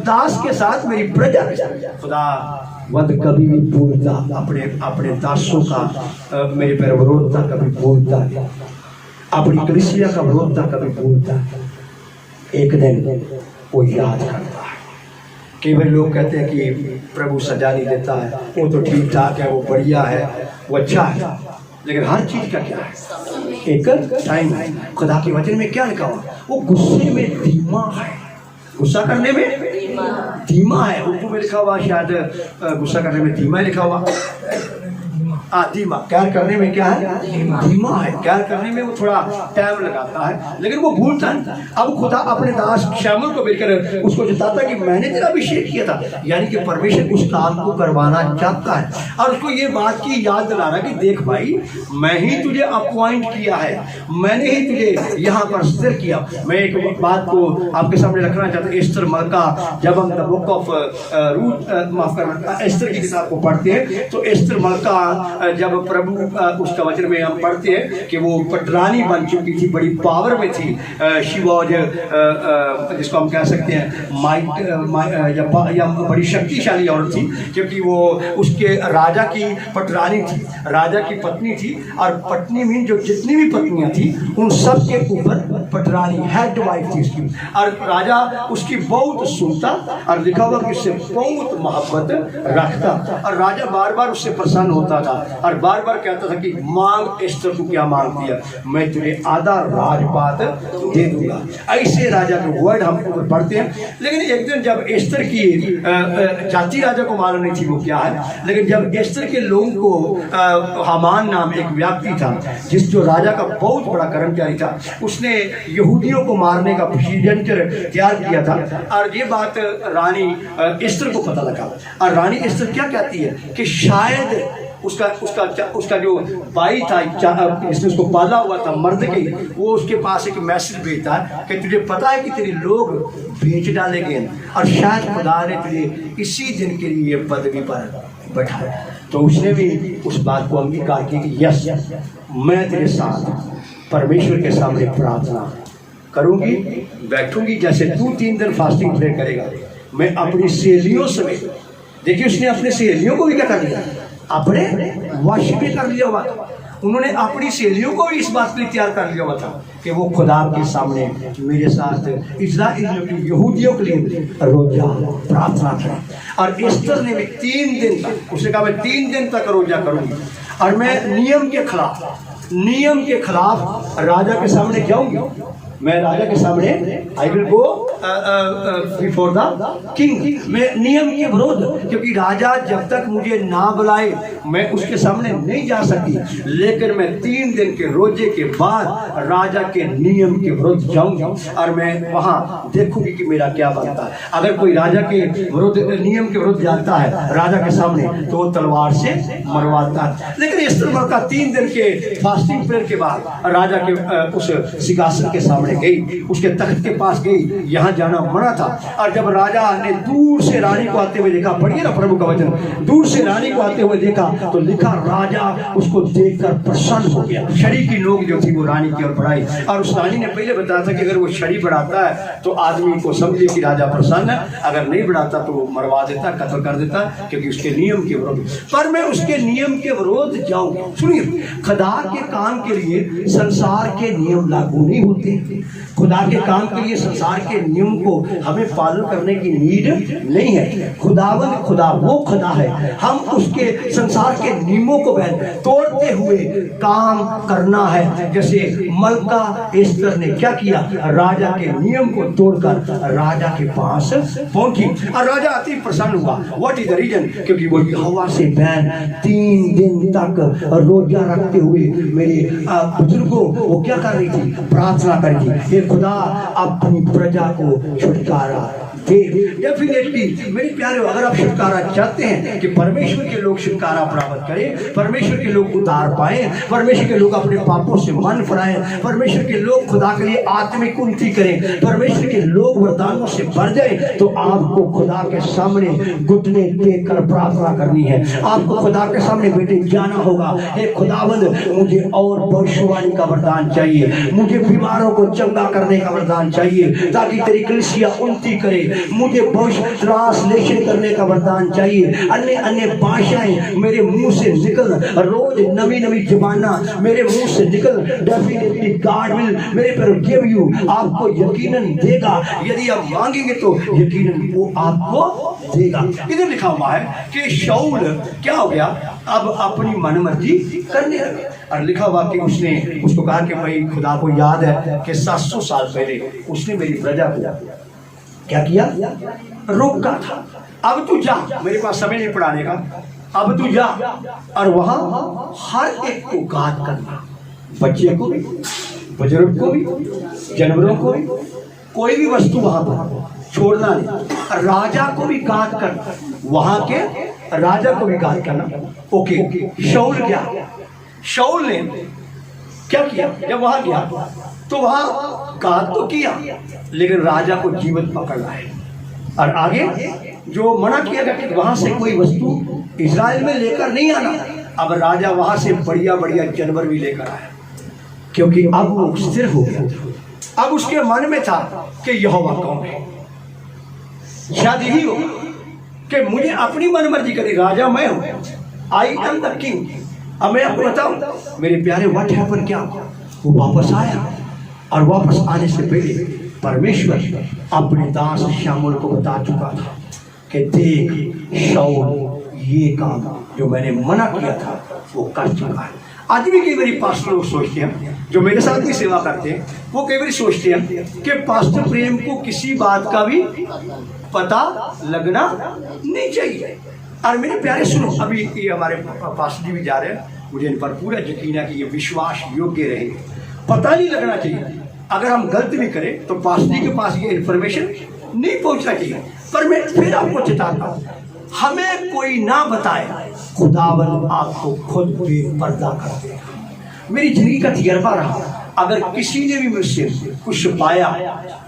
दास के साथ, मेरी प्रजा के साथ, खुदा वध कभी भी बोलता अपने दासों का मेरे पर विरोधता कभी बोलता है, अपनी कलीसिया का विरोधता कभी बोलता है। एक दिन वो याद करता है कई बार लोग कहते हैं कि प्रभु सजा नहीं देता है, वो तो ठीक ठाक है, वो बढ़िया है, वो अच्छा है, लेकिन हर चीज का क्या है, एक टाइम है। खुदा के वचन में क्या लिखा हुआ, वो गुस्से में धीमा है, गुस्सा करने में धीमा है। उर्दू में लिखा हुआ शायद गुस्सा करने में धीमा है लिखा हुआ, धीमा, प्यार करने में क्या है, धीमा है। प्यार करने में वो थोड़ा टाइम लगाता है, लेकिन वो भूलता नहीं। अब खुदा अपने दास शमूएल को भेजकर उसको जताता कि मैंने तेरा अभिषेक किया था, यानी कि परमेश्वर उस काम को करवाना चाहता है, और उसको ये बात की याद दिला रहा कि देख भाई, मैं ही तुझे अपॉइंट किया है, मैंने ही तुझे यहाँ पर स्थिर किया। मैं एक बात को आपके सामने रखना चाहता हूँ। एस्तर मलका, जब हम द बुक ऑफ रूथ, माफ करना, एस्तर की किताब को पढ़ते हैं, तो एस्तर मलका जब प्रभु उसका वचन में हम पढ़ते हैं कि वो पटरानी बन चुकी थी, बड़ी पावर में थी, शी वॉज, जिसको हम कह सकते हैं माइट, या बड़ी शक्तिशाली औरत थी, क्योंकि वो उसके राजा की पटरानी थी, राजा की पत्नी थी, और पत्नी में जो जितनी भी पत्नियां थी उन सब के ऊपर पटरानी, हेड वाइफ थी उसकी, और राजा उसकी बहुत सुनता, और लिखा हुआ कि उससे बहुत मोहब्बत रखता, और राजा बार बार उससे प्रसन्न होता था, और बार बार कहता था कि मांग, एस्तर को क्या मांगती है, मैं तुझे आधा राजपाट दे दूंगा। ऐसे राजा के वर्ड हम पढ़ते हैं। लेकिन एक दिन जब एस्तर की जाति राजा को मालूम नहीं थी वो क्या है, लेकिन जब एस्तर के लोगों को हामान नाम एक व्यक्ति था, जो राजा का बहुत बड़ा कर्मचारी था, उसने यहूदियों को मारने का षड्यंत्र तैयार किया था, और ये बात रानी एस्तर को पता लगा, और रानी एस्तर क्या कहती है कि शायद उसका जो भाई था जिसने उसको पाला हुआ था, मर्द के, वो उसके पास एक मैसेज भेजता है कि तुझे पता है कि तेरे लोग बेच डालेंगे, और शायद खुदा ने तुझे इसी दिन के लिए पदवी पर बैठाया। तो उसने भी उस बात को अंगीकार किया कि यस, मैं तेरे साथ परमेश्वर के सामने प्रार्थना करूंगी, बैठूंगी, जैसे तू 3 दिन फास्टिंग प्रेयर करेगा, मैं अपनी सहेलियों समेत, देखिए उसने अपने सहेलियों को भी क्या कर लिया, अपने वश में कर लिया हुआ था। उन्होंने अपनी सहेलियों को भी इस बात के लिए तैयार कर लिया हुआ था कि वो खुदा के सामने मेरे साथ इस्राएलियों, यहूदियों के लिए रोजा प्रार्थना करें। और एस्तर ने भी 3 दिन तक, उसने कहा मैं 3 दिन तक रोजा करूंगी, और मैं नियम के खिलाफ राजा के सामने जाऊंगी, मैं राजा के सामने, I will go before the king, मैं नियम के विरोध, क्योंकि राजा जब तक मुझे ना बुलाए मैं उसके सामने नहीं जा सकती, लेकिन मैं 3 दिन के रोजे के बाद राजा के नियम के विरुद्ध जाऊंगी, और मैं वहां देखूंगी कि मेरा क्या बनता है। अगर कोई राजा के विरुद्ध, नियम के विरुद्ध जाता है राजा के सामने, तो वो तलवार से मरवाता है। लेकिन इस तरह का 3 दिन के फास्टिंग प्रेयर के बाद राजा के उस सिंहासन के सामने गई, उसके तख्त के पास गई, यहाँ जाना मना था। और जब राजा ने दूर से रानी को आते हुए देखा, पढ़िए ना प्रभु का वचन, दूर से रानी को आते हुए देखा, तो लिखा राजा उसको देखकर प्रसन्न हो गया। छड़ी की नोक जो थी वो रानी की ओर बढ़ाई, और उस रानी ने पहले बताया था कि अगर वो छड़ी बढ़ाता है तो आदमी को समझे कि राजा प्रसन्न है, अगर नहीं बढ़ाता तो वो मरवा देता, कत्ल कर देता, क्योंकि उसके नियम के विरोध। पर मैं उसके नियम के विरोध जाऊंगा। सुनिए, खुदा के काम के लिए संसार के नियम लागू नहीं होते। खुदा के काम के लिए संसार के नियम को हमें पालन करने की नीड नहीं है। खुदावंद खुदा वो खुदा है, हम उसके संसार के नियमों को तोड़ते हुए काम करना है। जैसे मलका एस्तर ने क्या किया, राजा के नियम को तोड़कर राजा के पास पहुंची, और राजा अति प्रसन्न हुआ। What is the reason? क्योंकि वो यहोवा से बैन 3 दिन तक रोजा रखते हुए मेरे बुजुर्गों वो क्या कर रही थी, प्रार्थना कर रही थी, हे खुदा अपनी प्रजा को छुटकारा दे। डेफिनेटली मेरे प्यारे, अगर आप छुटकारा चाहते हैं कि परमेश्वर के लोग छुटकारा प्राप्त करें, परमेश्वर के लोग उद्धार पाए, परमेश्वर के लोग अपने पापों से मन फिराएं, परमेश्वर के लोग खुदा के लिए आत्मिक उन्नति करें, परमेश्वर के लोग वरदानों से भर जाए, तो आपको खुदा के सामने घुटने टेक कर प्रार्थना करनी है। आपको खुदा के सामने बेटे जाना होगा, हे खुदावंद मुझे और भविष्यवाणी का वरदान चाहिए, मुझे बीमारों को चंगा करने का वरदान चाहिए ताकि तेरी कलीसिया उन्नति करे, मुझे भविष्य ट्रांसलेशन करने का वरदान चाहिए, अन्य अन्य भाषाएं मेरे मुंह से निकल, रोज नवी नवी जबाना मेरे मुंह से निकल। डेफिनेटली गॉड विल मेरे पर गिव यू, आपको यकीनन देगा। यदि आप मांगेंगे तो यकीनन वो आपको देगा। इधर लिखा हुआ है कि शाऊल क्या हो गया, अब अपनी मनमर्जी करने लगा। और लिखा हुआ कि उसने उसको कहा कि भाई खुदा को याद है कि 700 साल पहले उसने मेरी प्रजा को क्या किया, रोका था। अब तू जा, मेरे पास समय नहीं पढ़ाने का, अब तू जा और वहां हर एक को घात करना, बच्चे को भी, बुजुर्ग को भी, जानवरों को भी, कोई भी वस्तु वहां पर छोड़ना नहीं। राजा को भी घात करना, वहां के राजा को भी घात करना। ओके, शाऊल गया, शाऊल ने क्या किया, जब वहां गया तो वहां घात तो किया, लेकिन राजा को जीवित पकड़ना है। और आगे जो मना किया गया कि वहां से कोई वस्तु इजराइल में लेकर नहीं आना, अब राजा वहां से बढ़िया बढ़िया जानवर भी लेकर आया, क्योंकि अब वो स्थिर हो गया था। अब उसके मन में था कि यहोवा कौन है। शायद यही हो कि मुझे अपनी मनमर्जी करी, राजा मैं हूं, आई एम द किंग। अब मैं आपको बताऊं मेरे प्यारे, व्हाट हैपन, क्या वो वापस आया, और वापस आने से पहले परमेश्वर अपने दास शाऊल को बता चुका था कि देख शाऊल ये काम जो मैंने मना किया था वो कर चुका है। आज भी कई बार पास्टर लोग सोचते हैं, जो मेरे साथ भी सेवा करते हैं, वो कई बार सोचते हैं कि पास्टर प्रेम को किसी बात का भी पता लगना नहीं चाहिए। और मेरे प्यारे सुनो, अभी ये हमारे पास्टर जी भी जा रहे हैं, मुझे इन पर पूरा यकीन है कि ये विश्वास योग्य रहेंगे। पता नहीं लगना चाहिए, अगर हम गलत भी करें तो पास्टर जी के पास ये इन्फॉर्मेशन नहीं पहुंचना चाहिए। पर मैं फिर आपको चेताता हूँ, हमें कोई ना बताए, खुदावंद आपको खुद बेपर्दा कर देगा। मेरी जिंदगी का तजर्बा रहा, अगर किसी ने भी मुझसे कुछ पाया,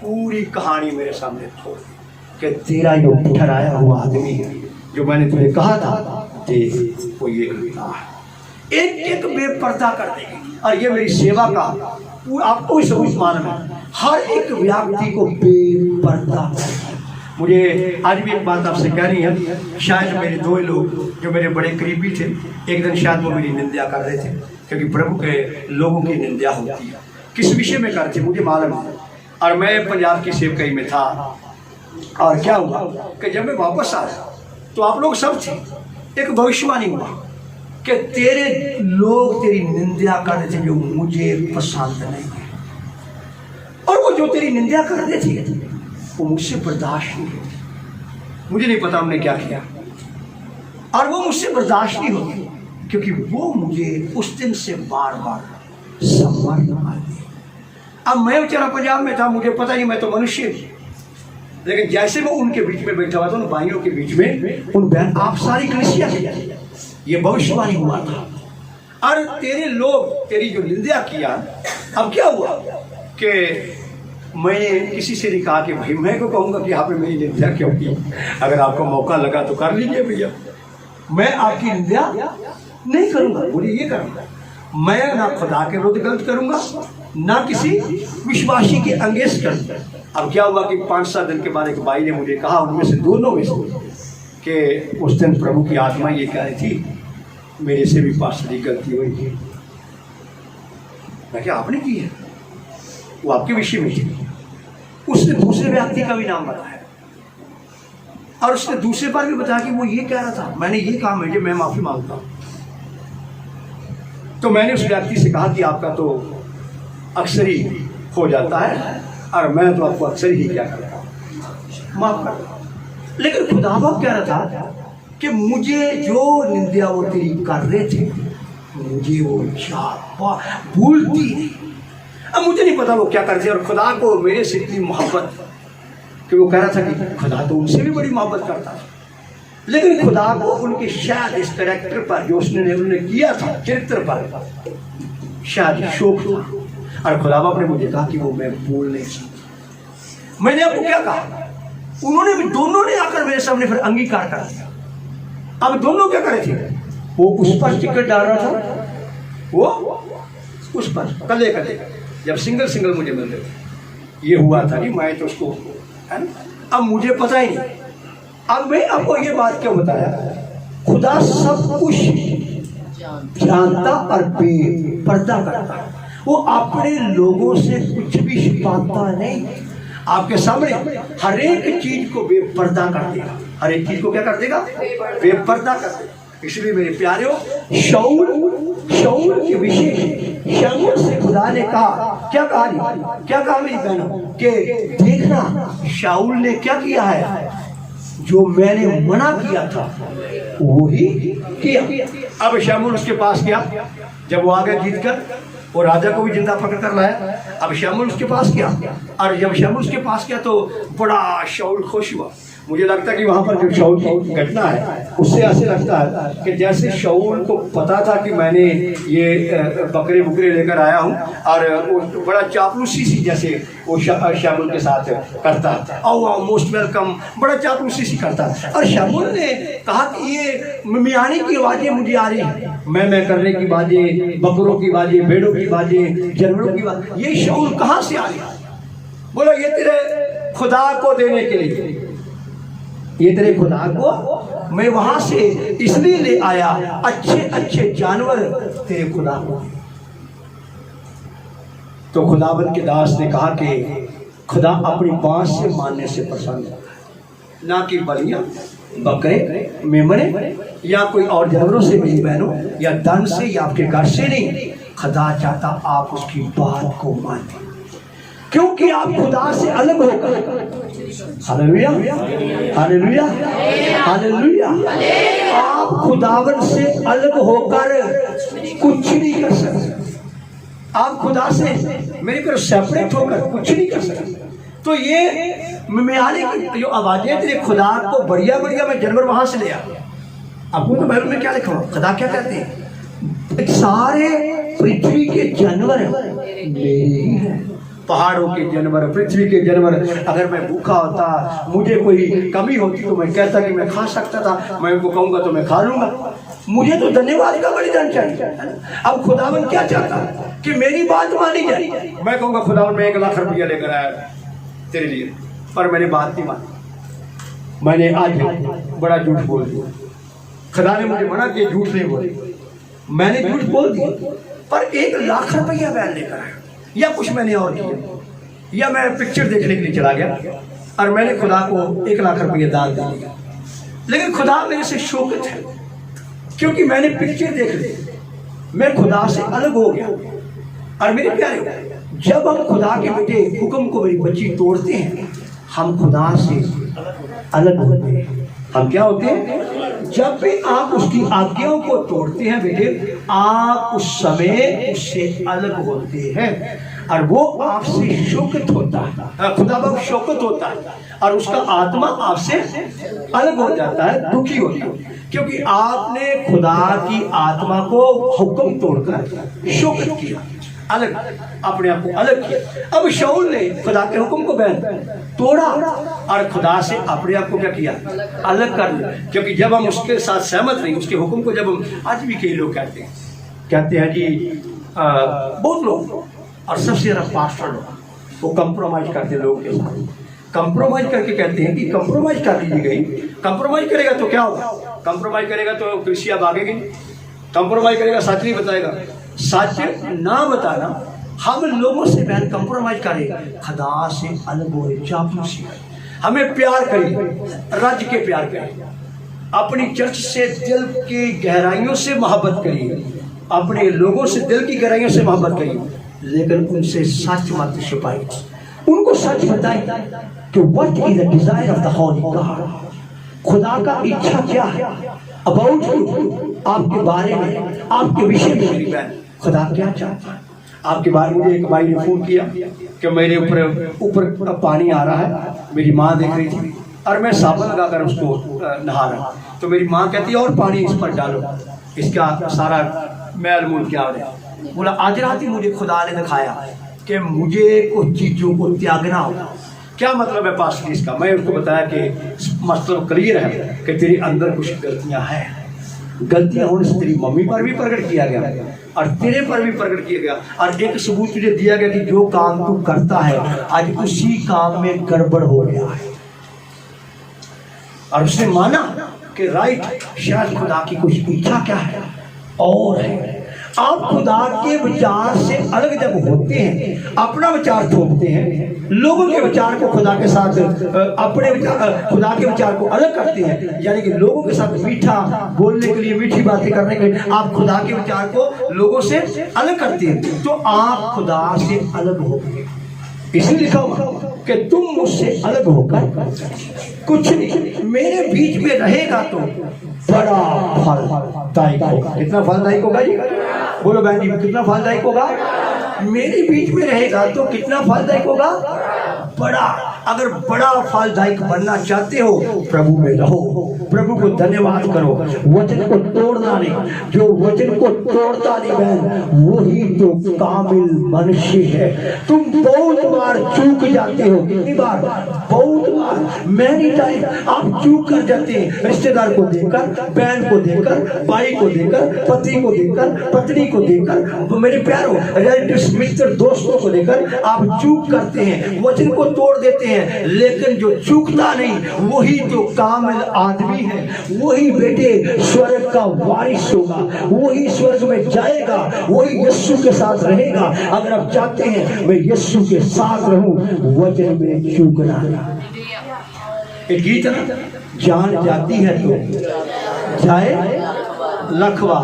पूरी कहानी मेरे सामने छोड़ कि तेरा जो ठहराया हुआ आदमी है, जो मैंने तुझे कहा था, देख वो ये कहा है, एक एक बेपर्दा कर देगी। और ये मेरी सेवा का आपको भी सबूत मालूम है, हर एक व्यक्ति को बेपर्दा कर। मुझे आज भी एक बात आपसे कहनी है, शायद मेरे दो लोग जो मेरे बड़े करीबी थे, एक दिन शायद वो मेरी निंदा कर रहे थे, क्योंकि प्रभु के लोगों की निंदा होती है। किस विषय में कर रहे थे मुझे मालूम है, और मैं पंजाब की सेवकाई में था। और क्या हुआ कि जब मैं वापस आया तो आप लोग सब थे, एक भविष्यवाणी हुआ कि तेरे लोग तेरी निंदा कर रहे थे जो मुझे पसंद नहीं है, और वो जो तेरी निंदा कर रहे थे वो मुझसे बर्दाश्त नहीं होती। मुझे नहीं पता उन्होंने क्या किया, और वो मुझसे बर्दाश्त नहीं होती, क्योंकि वो मुझे उस दिन से बार बार सम्मान मार दिया। अब मैं बेचारा पंजाब में था, मुझे पता नहीं, मैं तो मनुष्य, लेकिन जैसे मैं उनके बीच में बैठा हुआ था, उन भाइयों के बीच में, उन बहन आप सारी कलीसिया से ये भविष्यवाणी हुआ था, और तेरे लोग तेरी जो निंदा किया। अब क्या हुआ कि मैंने किसी से नहीं कहा कि भाई मैं को कहूँगा कि आपने मेरी निंदा क्यों की, अगर आपको मौका लगा तो कर लीजिए भैया, मैं आपकी निंदा नहीं करूँगा। मुझे ये करना, मैं ना खुदा के विरुद्ध गलत करूँगा, ना किसी विश्वासी के अंगेज करूँगा। अब क्या हुआ कि 5-7 दिन के बाद एक भाई ने मुझे कहा, उनमें से दोनों में से, कि उस दिन प्रभु की आत्मा ये कह रही थी मेरे से भी पास्टर की गलती हुई थी। मैं क्या आपने की है, वो आपके विषय में थी। उसने दूसरे व्यक्ति का भी नाम बताया, और उसने दूसरे बार भी बताया कि वो ये कह रहा था, मैंने ये कहा मुझे, मैं माफी मांगता हूं। तो मैंने उस व्यक्ति से कहा कि आपका तो अक्सर ही हो जाता है, और मैं तो आपको अक्सर ही क्या करता हूं, माफ करता हूं। लेकिन खुदावा कह रहा था कि मुझे जो निंदा वो तेरी कर रहे थे, मुझे वो भूलती नहीं। अब मुझे नहीं पता वो क्या करते, और खुदा को मेरे से इतनी मोहब्बत कि वो कह रहा था कि खुदा तो उनसे भी बड़ी मोहब्बत करता है, लेकिन खुदा को उनके शायद इस कैरेक्टर पर जो उन्होंने किया था, चरित्र पर शायद शौक था, और खुदा ने मुझे कहा कि वो मैं भूल नहीं सकता। मैंने आपको क्या कहा, उन्होंने भी, दोनों ने आकर मेरे सामने फिर अंगीकार कर दिया। अब दोनों क्या करे थे, वो उस पर टिकट डाल रहा था, वो उस पर कले कले, जब सिंगल मुझे मिल रहे थे। ये हुआ था कि मैं तो उसको, है ना, अब मुझे पता ही नहीं। अब मैं आपको ये बात क्यों बताया, खुदा सब कुछ जानता और बेपर्दा करता, वो अपने लोगों से कुछ भी छिपाता नहीं। आपके सामने हर एक चीज को बेपर्दा कर देगा। हर एक चीज को क्या कर देगा? बेपर्दा कर देगा। इसलिए मेरे प्यारे, शाऊल के विषय शाऊल से खुदा ने कहा, क्या कहा मेरी बहनों, कि देखना शाऊल ने क्या किया है, जो मैंने मना किया था वही किया। अब शाऊल उसके पास गया, जब वो आ गया जीत कर, वो राजा को भी जिंदा पकड़ कर लाया। अब शाऊल उसके पास गया, और जब शाऊल उसके पास गया तो बड़ा शाऊल खुश हुआ। मुझे लगता है कि वहाँ पर जो शाऊल की घटना है उससे ऐसे लगता है कि जैसे शाऊल को पता था कि मैंने ये बकरे बुकरे लेकर आया हूँ, और वो बड़ा चापलूसी सी जैसे वो शाऊल के साथ करता, आओ मोस्ट वेलकम, बड़ा चापलूसी सी करता। और शाऊल ने कहा कि ये मियानी की आवाज़ें मुझे आ रही हैं, मैं करने की बाजें, बकरों की बाजें, भेड़ों की बाजें, जानवरों की बाजें, ये शाऊल कहाँ से आ रही है? बोला ये तेरे खुदा को देने के लिए, ये तेरे खुदा को मैं वहां से इसलिए ले आया, अच्छे अच्छे जानवर तेरे खुदा को। तो खुदावंद के दास ने कहा कि खुदा अपनी बात से मानने से प्रसन्न है, ना कि बलियां, बकरे, मेमने या कोई और जानवरों से मेरी बहनों, या धन से या आपके घर से नहीं। खुदा चाहता आप उसकी बात को माने, क्योंकि आप खुदा से अलग होकर, हालेलुया हालेलुया हालेलुया, आप खुदावन से अलग होकर कुछ नहीं कर सकते। आप खुदा से मेरी तरफ सेपरेट होकर कुछ नहीं कर सकते। तो ये मियानी की जो आवाजें तेरे खुदा को बढ़िया बढ़िया मैं जानवर वहां से ले आया। आपको तो बाइबल में क्या लिखा हुआ, खुदा क्या कहते हैं, सारे पृथ्वी के जानवर मेरे ही हैं। पहाड़ों के जानवर, पृथ्वी के जानवर, अगर मैं भूखा होता, मुझे कोई कमी होती तो मैं कहता कि मैं खा सकता था, मैं उनको कहूँगा तो मैं खा लूँगा। मुझे तो धन्यवाद का बलिदान चाहिए। अब खुदावन क्या चाहता है कि मेरी बात मानी जाए। मैं कहूँगा खुदावन मैं 1 लाख रुपया लेकर आया तेरे लिए, पर मैंने बात नहीं मानी, मैंने आज बड़ा झूठ बोल दिया, खुदा ने मुझे मना किया झूठ नहीं बोले, मैंने झूठ बोल दिया, पर 1 लाख रुपया मैं लेकर आया, या कुछ मैंने और किया, या मैं पिक्चर देखने के लिए चला गया और मैंने खुदा को 1 लाख रुपया दान दे दिया। लेकिन खुदा मेरे से शोकित है, क्योंकि मैंने पिक्चर देख ली, मैं खुदा से अलग हो गया। और मेरे प्यारे, जब हम खुदा के बेटे हुक्म को मेरी बच्ची तोड़ते हैं, हम खुदा से अलग होते हैं। हम क्या होते हैं? जब भी आप उसकी आज्ञाओं को तोड़ते हैं बेटे, आप उस समय उससे अलग होते हैं, और वो आपसे शोकित होता है, खुदा बाप शोकित होता है, और उसका आत्मा आपसे अलग हो जाता है, दुखी होता है, क्योंकि आपने खुदा की आत्मा को हुक्म तोड़कर शोकित किया, अलग, अपने आप को अलग किया। अब शाऊल ने खुदा के हुक्म को तोड़ा और खुदा से अपने आप को क्या किया? अलग कर लिया। क्योंकि जब हम उसके साथ सहमत नहीं, उसके हुक्म को जब हम, आज भी कई लोग कहते हैं जी, बहुत लोग, और सबसे ज़्यादा पास्टर लोग, वो कंप्रोमाइज करते हैं लोग के साथ, कंप्रोमाइज करके कहते हैं कि कंप्रोमाइज कर दी गई। कंप्रोमाइज करेगा तो क्या होगा? कंप्रोमाइज करेगा तो कृषि भागेगी, कंप्रोमाइज करेगा सच नहीं बताएगा, सच ना बताना। हम लोगों से बहन कंप्रोमाइज करें, खुदा से अलग हो, चापलूसी, हमें प्यार करें, रज के प्यार करें, अपनी चर्च से दिल की गहराइयों से मोहब्बत करिए, अपने लोगों से दिल की गहराइयों से मोहब्बत करिए, लेकिन उनसे सच मत छुपाइए, उनको सच बताइए कि what is the desire of the holy God, खुदा का इच्छा क्या है अबाउट यू, आपके बारे में, आपके विषय में। मेरी बहन, खुदा क्या चाहता है आपके बारे में? मुझे एक भाई ने फोन किया कि मेरे ऊपर पानी आ रहा है, मेरी माँ देख रही थी और मैं साबुन लगाकर उसको नहा रहा, तो मेरी माँ कहती है और पानी इस पर डालो, इसका सारा मैल मूल क्या हो रहा। बोला आज रात ही मुझे खुदा ने दिखाया कि मुझे कुछ चीज़ों को त्यागना होगा। क्या मतलब है पास्टर इसका? मैं उसको बताया कि मतलब क्लियर है कि तेरे अंदर कुछ गलतियां हैं, गलतियां होने से तेरी मम्मी पर भी प्रकट किया गया और तेरे पर भी प्रकट किया गया, और एक सबूत तुझे दिया गया कि जो काम तू करता है आज उसी काम में गड़बड़ हो गया है। और उसने माना कि राइट, शायद खुदा की कुछ इच्छा क्या है और है। आप खुदा के विचार से अलग जब होते हैं, अपना विचार थोपते हैं, लोगों के विचार को खुदा के साथ अपने विचार, खुदा के विचार को अलग करते हैं, यानी कि लोगों के साथ मीठा बोलने के लिए, मीठी बातें करने के लिए आप खुदा के विचार को लोगों से अलग करते हैं, तो आप खुदा से अलग हो गए। इसलिए लिखा हुआ कि तुम मुझसे अलग होकर कुछ नहीं, मेरे बीच में रहेगा तो बड़ा फलदायक होगा। कितना फलदायक होगा जी? बोलो बहन जी, कितना फलदायक होगा? मेरे बीच में रहेगा तो कितना फलदायक होगा? बड़ा। अगर बड़ा फलदायक बनना चाहते हो, प्रभु में रहो, प्रभु को धन्यवाद करो, वचन को तोड़ना नहीं। जो वचन को तोड़ता नहीं बहन, वही तो कामिल मनुष्य है। तुम बहुत बार चूक जाते हो। कितनी बार? बहुत बार, मैनी टाइम आप चूक कर जाते हैं। रिश्तेदार को देखकर, बहन को देखकर, भाई को देखकर, पति को देखकर, पत्नी को देखकर, मेरे प्यारों रिलेटिव्स, मित्र, दोस्तों को देखकर आप चूक करते हैं, वचन को तोड़ देते हैं। लेकिन जो चूकता नहीं, वही तो कामिल आदमी है। वही बेटे स्वर्ग का वारिस होगा, वही स्वर्ग में जाएगा, वही यीशु के साथ रहेगा। अगर आप चाहते हैं मैं यीशु के साथ रहूं, वचन में चूकना। एक गीत ना, जान जाती है तो जाए लखवा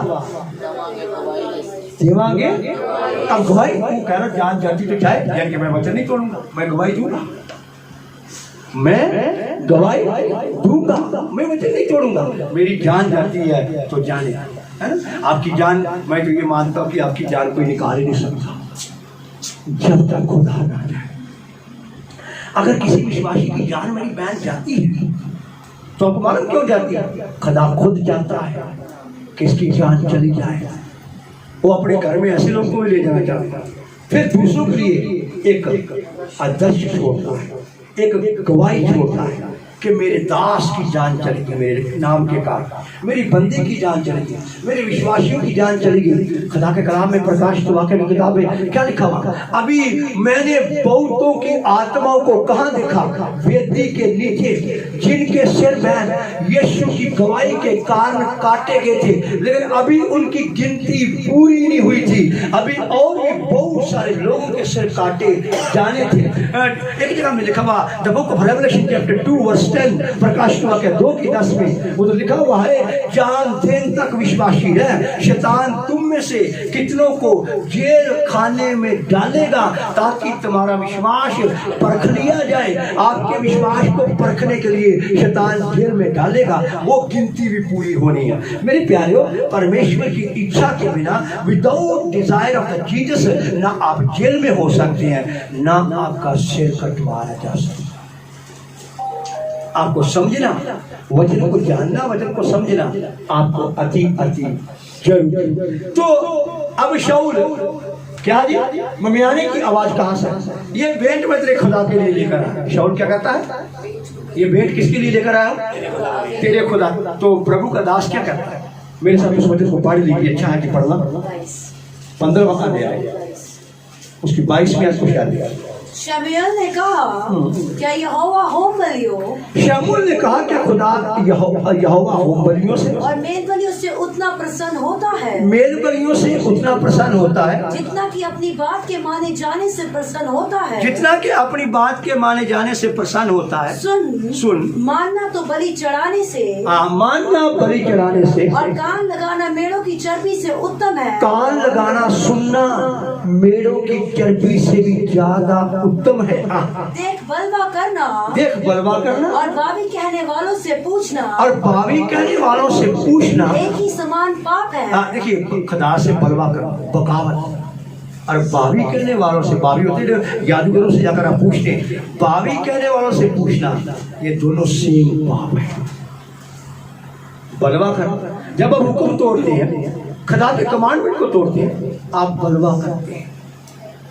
देवांगे। अब गवाही कह रहा जान जाती तो जाए, यानी कि मैं वचन नहीं तोड़ूंगा, मैं गवाही दूंगा, मैं गवाही दूंगा, मैं वचन नहीं तोड़ूंगा। मेरी जान जाती है तो जाने, है ना? आपकी जान, मैं तो ये मानता हूं कि आपकी जान कोई निकाल ही नहीं सकता जब तक खुदा ना जाए। अगर किसी विश्वासी की जान मेरी बहन जाती है तो आपको मालूम क्यों जाती है? खुदा खुद जानता है कि इसकी जान चली जाए। वो अपने घर में ऐसे लोगों को भी ले जाना चाहता है, फिर दूसरों के लिए एक आदर्श छोड़ता है, एक गवाही छोड़ता है कि मेरे दास की जान चलेगी, मेरे नाम के कारण मेरी बंदे की जान चलेगी, मेरे विश्वासियों की जान चलेगी। खुदा के कलाम में प्रकाशित वाक्य की किताब में क्या लिखा हुआ? अभी मैंने बहुतों की आत्माओं को कहाँ देखा? वेदी के नीचे, जिनके सिर में यीशु की गवाही के कारण काटे गए थे, लेकिन अभी उनकी गिनती पूरी नहीं हुई थी। अभी और भी बहुत सारे लोगों के सिर काटे जाने थे। एक जगह में लिखा हुआ, the book of Revelation chapter 2 verse 10, प्रकाशित वाक्य 2:10 में वो तो लिखा हुआ है, जान दिन तक विश्वासी है, शैतान तुम में से कितनों को जेल खाने में डालेगा ताकि तुम्हारा विश्वास परख लिया जाए। आपके विश्वास को परखने के लिए शैतान जेल में डालेगा, वो गिनती भी पूरी होनी है। मेरे प्यारों, परमेश्वर की इच्छा के बिना, without desire of the Jesus, ना आप जेल में हो सकते हैं, ना आपका सिर कटवाया जा सकता। आपको समझना, वचन को जानना, वचन को समझना आपको अति जरूरी। तो अब शाऊल क्या जी, ममियाने की आवाज कहां से? ये भेंट मैं तेरे खुदा के लिए लेकर आया। शाऊल क्या कहता है? ये भेंट किसके लिए लेकर आया? तेरे खुदा। तो प्रभु का दास क्या कहता है? मेरे साथ उस वचन को पढ़ लीजिए, अच्छा है कि पढ़ना। 15वां अध्याय उसकी 22वीं आयत को शायद।
शमूएल ने कहा, क्या यहोवा होम बलियों,
शमूएल ने कहा क्या खुदा यहोवा होम बलियों से
और मेल बलियों से उतना प्रसन्न होता है,
मेल बलियों से उतना प्रसन्न होता है
जितना कि अपनी बात के माने जाने से प्रसन्न होता है,
जितना कि अपनी बात के माने जाने से प्रसन्न होता है। सुन,
मानना तो बलि चढ़ाने से,
मानना बलि चढ़ाने से,
और कान लगाना मेढ़ों की चर्बी से उत्तम है।
कान लगाना, सुनना मेढ़ों की चर्बी से भी ज्यादा उत्तम है।
देख बलवा करना,
देख बलवा करना,
और बावी कहने वालों से पूछना,
और बावी कहने वालों से पूछना
एक ही समान पाप है।
देखिए, खुदा से बलवा करना बगावत, और बावी कहने वालों से, बावी होते हैं जादूगरों से जाकर आप पूछते हैं, बावी कहने वालों से पूछना, ये दोनों सेम पाप है। बलवा करना, जब आप हुक्म तोड़ते हैं, खुदा के कमांडमेंट को तोड़ते हैं, आप बलवा करते हैं।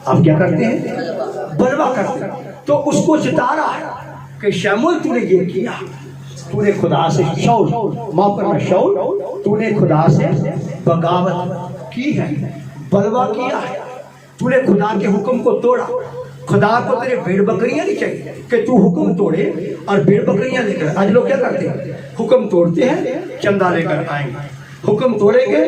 आप क्या करते हैं? बलवा करते हैं। तो उसको जिता रहा है कि शमूएल तूने ये किया, तूने खुदा से, शाऊल माफ करना, शाऊल तूने खुदा से बगावत की है, बलवा किया है, तूने खुदा के हुक्म को तोड़ा। खुदा को तेरे भेड़ बकरियां नहीं चाहिए कि तू हुक्म तोड़े और भेड़ बकरियां लेकर। आज लोग क्या करते हैं? हुक्म तोड़ते हैं, चंदा लेकर आएंगे, हुक्म तोड़ेंगे,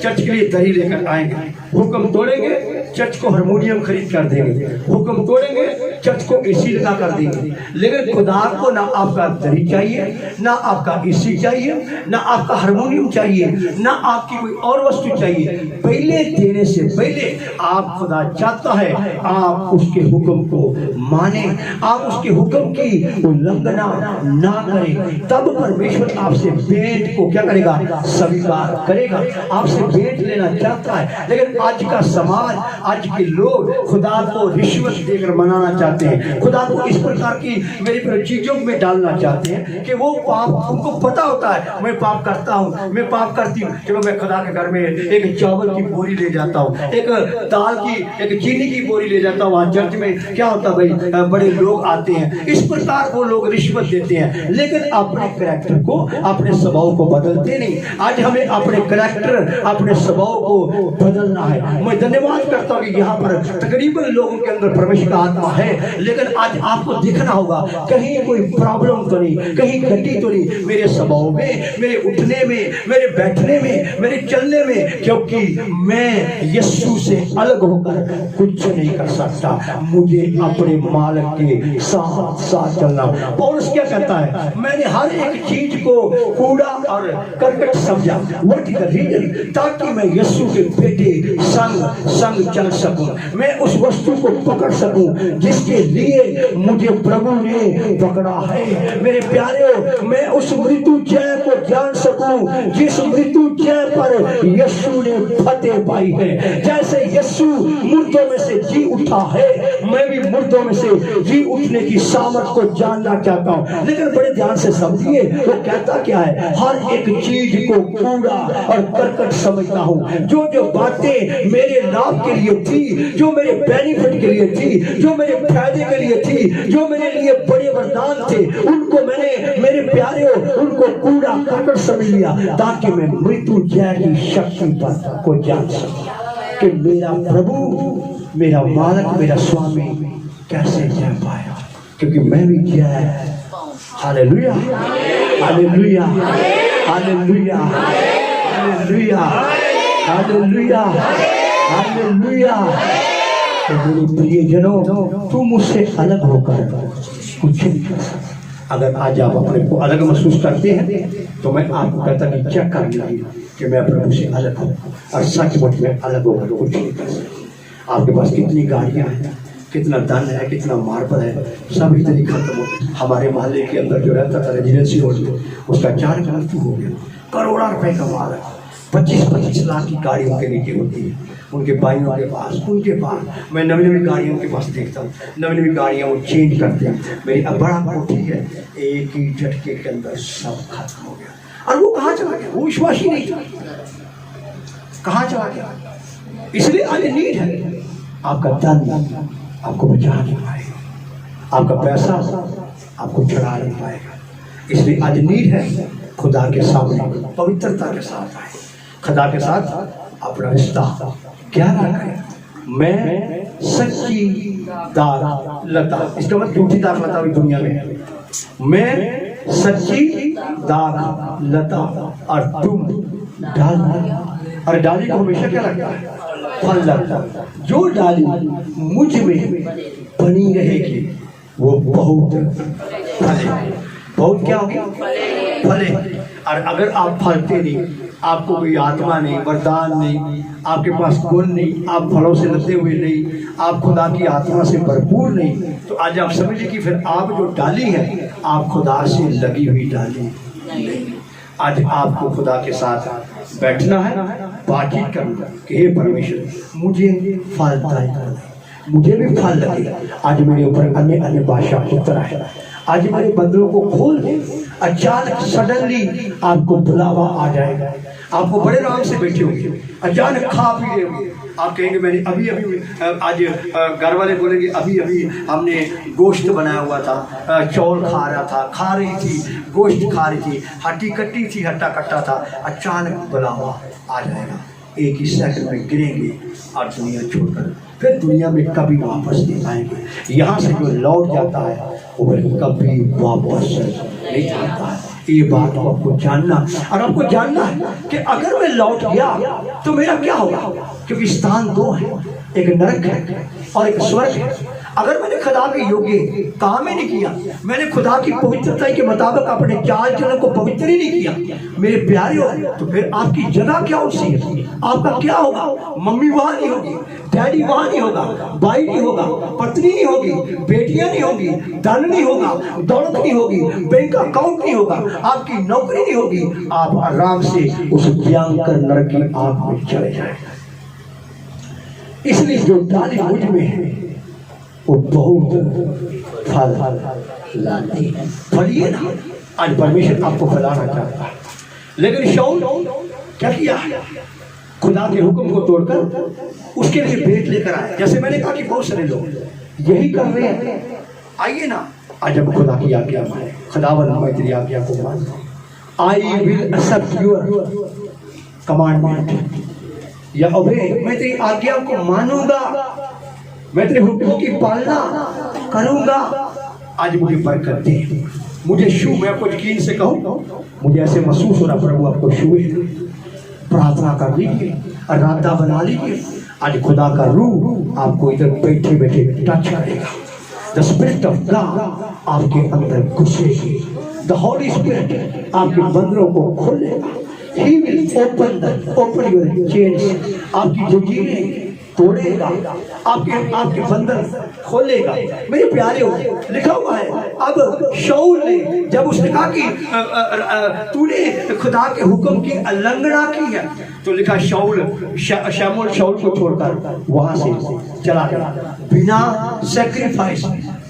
चर्च के लिए दही लेकर आएंगे। हुक्म तोड़ेंगे, चर्च को हारमोनियम खरीद कर देंगे। हुक्म तोड़ेंगे, चर्च को एसी लगा कर देंगे। लेकिन खुदा को ना आपका दही चाहिए, ना आपका एसी चाहिए, ना आपका हारमोनियम चाहिए, ना आपकी कोई और वस्तु चाहिए। पहले देने से पहले आप खुदा चाहता है आप उसके हुक्म को माने, आप उसके हुक्म की उल्लंघना ना करें। तब परमेश्वर आपसे भेंट को क्या करेगा? स्वीकार करेगा। आपसे भेंट लेना चाहता है। लेकिन आज का समाज, आज के लोग खुदा को रिश्वत देकर मनाना चाहते हैं। खुदा को इस प्रकार की मेरी चीजों में डालना चाहते हैं कि वो पाप, उनको पता होता है मैं पाप करता हूँ, मैं पाप करती हूँ। चलो मैं खुदा के घर में एक चावल की बोरी ले जाता हूँ, एक दाल की, एक चीनी की बोरी ले जाता हूँ। वहाँ चर्च में क्या होता है भाई, बड़े लोग आते हैं। इस प्रकार वो लोग रिश्वत देते हैं, लेकिन अपने करैक्टर को, अपने स्वभाव को बदलते नहीं। आज हमें अपने करैक्टर, अपने स्वभाव को बदलना है। मैं धन्यवाद करता हूँ कि यहाँ पर तकरीबन लोगों के अंदर परमेश्वर का आत्मा है, लेकिन आज आपको देखना होगा कहीं कोई प्रॉब्लम तो नहीं, कहीं गति तो नहीं मेरे स्वभाव में, मेरे उठने में, मेरे बैठने में, मेरे चलने में, क्योंकि मैं यीशु से अलग होकर कुछ नहीं कर सकता। मुझे अपने मालिक के साथ साथ चलना। पौलुस क्या कहता है? मैंने हर एक चीज को कूड़ा और करकट समझा। What is the reason? ताकि मैं यीशु के बेटे संग संग चल सकूं, मैं उस वस्तु को पकड़ सकूं जिसके लिए मुझे प्रभु ने पकड़ा है। मेरे प्यारे, मैं उस मृत्यु जय को जान सकूं जिस मृत्यु जय पर यीशु ने फतेह पाई है। जैसे यीशु मुर्दों में से जी उठा है, मैं भी मुर्दों में से जी उठने की सामर्थ को जानना चाहता हूँ। लेकिन बड़े ध्यान से समझिए, वो कहता क्या है? हर एक चीज को कूड़ा और करकट समझता हूँ। जो जो बातें मेरे लाभ के लिए थी, जो मेरे बेनिफिट के लिए थी, जो मेरे फायदे के लिए थी, जो मेरे लिए बड़े वरदान थे, उनको मैंने, मेरे प्यारे, उनको कूड़ा करकट समझ लिया ताकि मैं मृत्यु जय की शक्ति पर को जान सकूं कि मेरा प्रभु, मेरा मालिक, मेरा स्वामी कैसे जय पाया, क्योंकि मैं भी जय। Hallelujah, hallelujah, hallelujah, hallelujah, hallelujah, hallelujah. तो मेरे प्रियजनों, तुम मुझसे अलग होकर कुछ नहीं कर सकते। अगर आज आप अपने को अलग महसूस करते हैं तो मैं आपको कहता कि चेक कर लीजिए कि मैं प्रभु से अलग हूँ, और सचमुच में अलग होकर कुछ नहीं कर सकता। आपके पास कितनी गाड़ियाँ हैं, कितना धन है, कितना मार्बल है, सब इतनी खत्म हो। हमारे मोहल्ले के अंदर जो रहता था रेजिडेंसी रोड में, उसका 4 गलती हो गया। करोड़ों रुपए का माल है, 25-25 लाख की गाड़ी उनके नीचे होती है, उनके भाइयों के पास, उनके पास। मैं नवी नवी गाड़ियों के पास देखता हूँ, नवी नवी गाड़ियाँ वो चेंज करते हैं। मेरी अब बड़ा कोठी है, एक ही झटके के अंदर सब खत्म हो गया। और वो कहाँ चला गया? वो विश्वास ही नहीं था, कहाँ चला गया? इसलिए आज नीड है आपका धन आपको बचा नहीं पाएगा, आपका पैसा आपको चढ़ा नहीं पाएगा। इसलिए आज नीड है खुदा के सामने पवित्रता के साथ आए, खुदा के साथ अपना रिश्ता क्या रखें। मैं सच्ची दार लता, इसका मतलब झूठी दार लता भी दुनिया में है। मैं सच्ची दार लता और तुम डाली। और डाली को हमेशा क्या लगता है? फल लगता है। जो डाली मुझ में बनी रहेगी वो बहुत फले। बहुत क्या होगी? फले। और अगर आप फलते नहीं, आपको कोई आत्मा नहीं, वरदान नहीं, आपके पास गुण नहीं, आप फलों से लदे हुए नहीं, आप खुदा की आत्मा से भरपूर नहीं, तो आज आप समझिए कि फिर आप जो डाली है, आप खुदा से लगी हुई डाली नहीं। आज आपको खुदा के साथ बैठना है, बातचीत करना कि हे परमेश्वर मुझे फलदायी कर दे, मुझे भी फल लगे। आज मेरे ऊपर अन्य अन्य भाषा उतर है, आज मेरे बंदरों को खोल दे। अचानक सडनली आपको बुलावा आ जाएगा, आपको बड़े आराम से बैठे होंगे, अचानक खा पी रहे होंगे, आप कहेंगे मैंने अभी अभी आज घर वाले बोलेंगे अभी अभी हमने गोश्त बनाया हुआ था, चौल खा रहा था, खा रही थी, गोश्त खा रही थी, हड्डी कट्टी थी, हट्टा कट्टा था। अचानक बुलावा आ जाएगा, एक ही सेकंड में गिरेंगे और दुनिया छोड़कर फिर दुनिया में कभी वापस नहीं आएंगे। यहाँ से जो लौट जाता है वो कभी वापस नहीं आता है। ये बात को आपको जानना, और आपको जानना है कि अगर मैं लौट गया तो मेरा क्या होगा, क्योंकि स्थान दो है, एक नरक है और एक स्वर्ग है। अगर मैंने खुदा के योग्य काम ही नहीं किया, मैंने खुदा की पवित्रता के मुताबिक अपने चाल चलन को पवित्र ही नहीं किया मेरे प्यारे हो, तो फिर आपकी जगह क्या होती है, आपका क्या होगा। मम्मी वहां नहीं होगी, डैडी वहां नहीं होगा, भाई नहीं होगा, पत्नी नहीं होगी, बेटियां नहीं होगी, धन नहीं होगा, दौलत नहीं होगी, बैंक अकाउंट नहीं होगा, आपकी नौकरी नहीं होगी। आप आराम से उस भयंकर नरक की आग में चले जाएंगे। इसलिए जो डाली मुझ में है वो बहुत फल लाती है। फलिए ना, आज परमेश्वर आपको फलाना चाहता है। लेकिन शाऊल क्या किया, खुदा के हुक्म को तोड़कर उसके लिए भेंट लेकर आए। जैसे मैंने कहा कि बहुत सारे लोग यही कर रहे हैं। आइए ना, आज हम खुदा की आज्ञा माने, खुदावंद मैं तेरी आज्ञा को मानता हूं। I will accept your commandment, या अबे मैं तेरी आज्ञा को मानूंगा, मैं तेरे हुक्मों की पालना करूंगा। आज मुझे बरकत दे, मुझे छू। मैं आपको यकीन से कहूं, मुझे ऐसे महसूस हो रहा प्रभु आपको छुए। प्रार्थना कर लीजिए, आराधना बना लीजिए। आज खुदा का रूह आपको इधर बैठे बैठे टच करेगा। द स्पिरिट ऑफ गॉड आपके अंदर घुसेगी। द होली स्पिरिट आपके बंदरों को खोलेगा। He will open your chains, आपकी जंजीरें तोड़ेगा, आपके बंधन खोलेगा। मेरे प्यारे हो, लिखा हुआ है, अब शाऊल ने जब उसने कहा कि तूने खुदा के हुक्म की उल्लंघना की है, तो लिखा शमूएल शाऊल को छोड़कर वहां से चला गया बिना सैक्रिफाइस,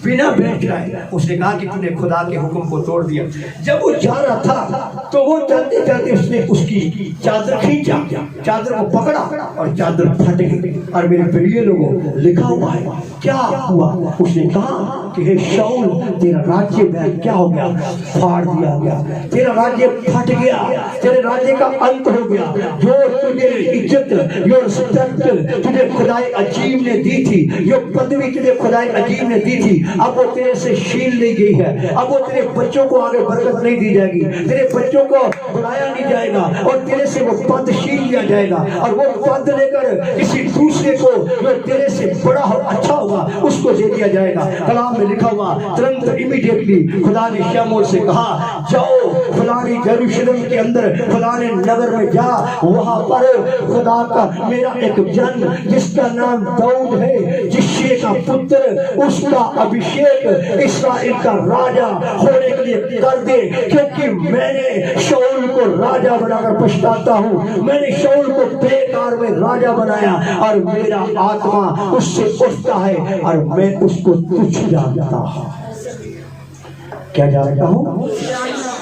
बिना भेंट चढ़ाए। उसने कहा कि तूने खुदा के हुक्म को तोड़ दिया। जब वो जा रहा था तो वो चलते चलते उसने उसकी चादर खींचा, चादर को पकड़ा और चादर फट गई। और मेरे प्रिय लोगों, लिखा हुआ है क्या हुआ। उसने कहा कि हे शाऊल, तेरा राज्य में क्या हो गया, फाड़ दिया गया, तेरा राज्य फट गया, तेरे राज्य का अंत हो गया। जो तुझे इज्जत, जो रिस्पेक्ट तुझे खुदाई अजीम ने दी थी, जो पदवी तुझे खुदाई अजीम ने दी थी, अब वो तेरे से छीन ली गई है। अब वो तेरे बच्चों को आगे बरकत नहीं दी जाएगी, तेरे बच्चों को बुलाया नहीं जाएगा, और तेरे से वो पद छीन लिया जाएगा। और वो पद लेकर किसी दूसरे को जो तेरे से बड़ा हो, अच्छा होगा, उसको दे दिया जाएगा। कलाम में लिखा हुआ, तुरंत इमीडिएटली खुदा ने शमूएल से कहा, जाओ फलानी यरूशलेम के अंदर फलाने नगर में जा, वहां पर खुदा का मेरा एक जन जिसका नाम दाऊद है, जिस्से का पुत्र, उसका अभिषेक इस्राएल का राजा होने के लिए कर दे। क्योंकि मैंने शाऊल को राजा बनाकर पछताता हूँ, मैंने शाऊल को बेकार में राजा बनाया, और मेरा आत्मा उससे उठता है, और मैं उसको तुच्छ जानता हूँ। क्या जानता हूँ?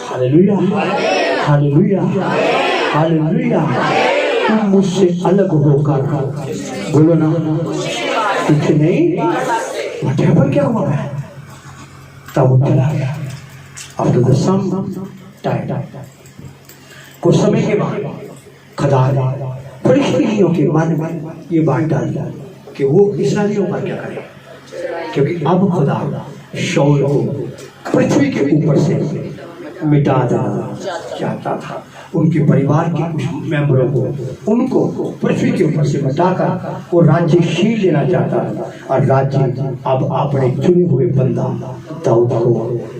Hallelujah, hallelujah, hallelujah. तुम मुझसे अलग होकर, बोलो ना, कुछ नहीं, वटेवर क्या हुआ है। तब वो चला गया। आफ्टर द सम टाइम, कुछ समय के बाद खुदा ने फिलिस्तीनियों के मन में ये बात डाल दिया कि वो इस्राएलियों पर क्या करे, क्योंकि अब खुदा शाऊल को पृथ्वी के ऊपर से मिटा देना चाहता था। उनके परिवार के कुछ मेंबरों को, उनको पृथ्वी के ऊपर से मिटाकर वो राज्य छीन लेना चाहता था, और राज्य अब अपने चुने हुए बंदा दाऊद को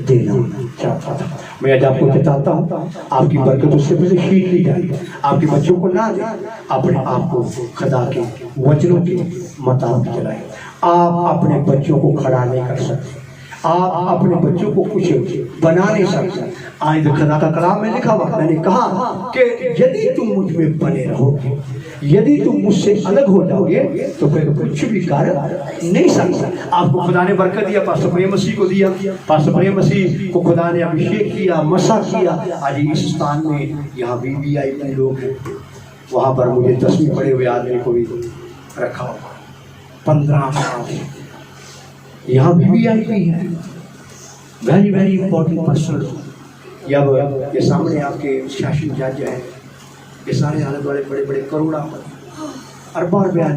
देना चाहता था। मैं आज आपको बताता हूँ, आपकी बरकत उससे पहले छीन ली जाए। आपके बच्चों को ना दे, अपने आप को खुदा के वचनों के मुताबिक चलाए। आप अपने बच्चों को खड़ा नहीं कर सकते, आप अपने बच्चों को कुछ बना नहीं सकते। आज खुदा का कलाम में लिखा हुआ, मैंने कहा कि यदि तुम मुझ में बने रहोगे, यदि तुम मुझसे अलग हो जाओगे, तो फिर कुछ भी कार्य नहीं सकता। आपको खुदा ने बरकत दिया, पास्टर प्रेम मसीह को दिया, पास्टर प्रेम मसीह को खुदा ने अभिषेक किया, मसा किया। आज इस स्थान में यहाँ VVIP लोग हैं, वहाँ पर मुझे 10वीं पढ़े हुए आदमी को भी रखा हुआ, 15 साल यहाँ VVIP है, वेरी वेरी इंपॉर्टेंट पर्सन। जब ये सामने आपके शासन जज है, ये सारे आने वाले बड़े बड़े करोड़ा अरबा रुपया,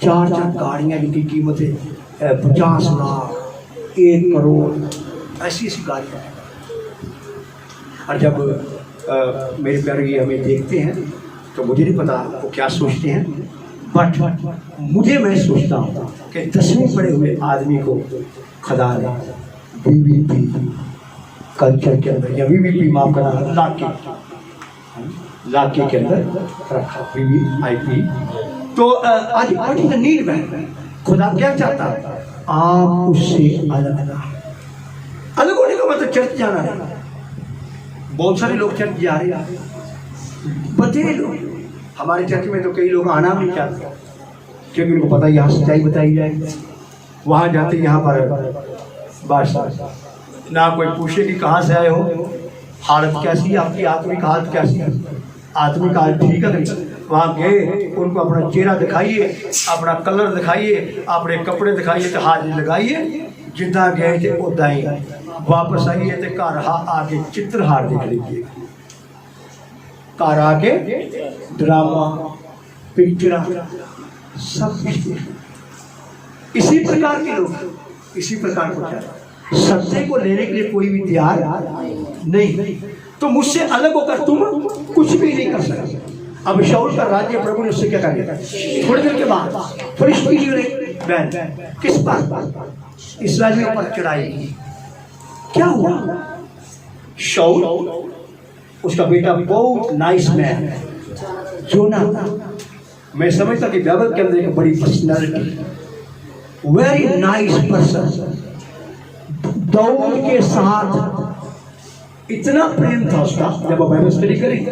4 गाड़ियाँ जिनकी कीमत है 50 लाख, 1 करोड़ ऐसी ऐसी गाड़ियाँ। और जब मेरे प्यारे ये हमें देखते हैं तो मुझे नहीं पता वो क्या सोचते हैं, बट मैं सोचता हूँ कि 10वीं पढ़े हुए आदमी को खुदा ने बीबीपी कल्चर के अंदर या बीबीपी माफ करना लाके के अंदर रखा, BBIP। तो आज what is the need man? खुदा क्या चाहता है? आप उससे अलग होने का मतलब चर्च जाना है। बहुत सारे लोग चर्च जा रहे हैं, बतेरे लोग। हमारे चर्च में तो कई लोग आना भी नहीं चाहते क्योंकि उनको पता है यहाँ सच्चाई बताई जाएगी। वहाँ जाते यहाँ पर बस ना कोई पूछे कि कहाँ से आए हो, हालत कैसी है, आपकी आत्मिक हालत कैसी है, आत्मिक हालत ठीक है नहीं। वहाँ गए, उनको अपना चेहरा दिखाइए, अपना कलर दिखाइए, अपने कपड़े दिखाइए तो हाजिरी लगाइए। जितना गए थे उदा ही वापस आइए तो घर आके चित्रहार देख लीजिए, घर आके ड्रामा पिक्चर सब कुछ। इसी प्रकार के लोग, इसी प्रकार को क्या सत्य को लेने के लिए कोई भी तैयार नहीं। तो मुझसे अलग होकर तुम कुछ भी नहीं कर सकते। अब शाऊल का राज्य प्रभु ने उससे क्या कर दिया? थोड़ी देर के बाद किस बात? इस्राएलियों पर चढ़ाई की। क्या हुआ? शाऊल उसका बेटा बहुत नाइस मैन जोनाथन, मैं समझता कि बाइबल के अंदर एक बड़ी पर्सनालिटी, वेरी नाइस पर्सन। दाऊद के साथ इतना प्रेम था उसका, जब वो बाइबल स्टडी करेंगे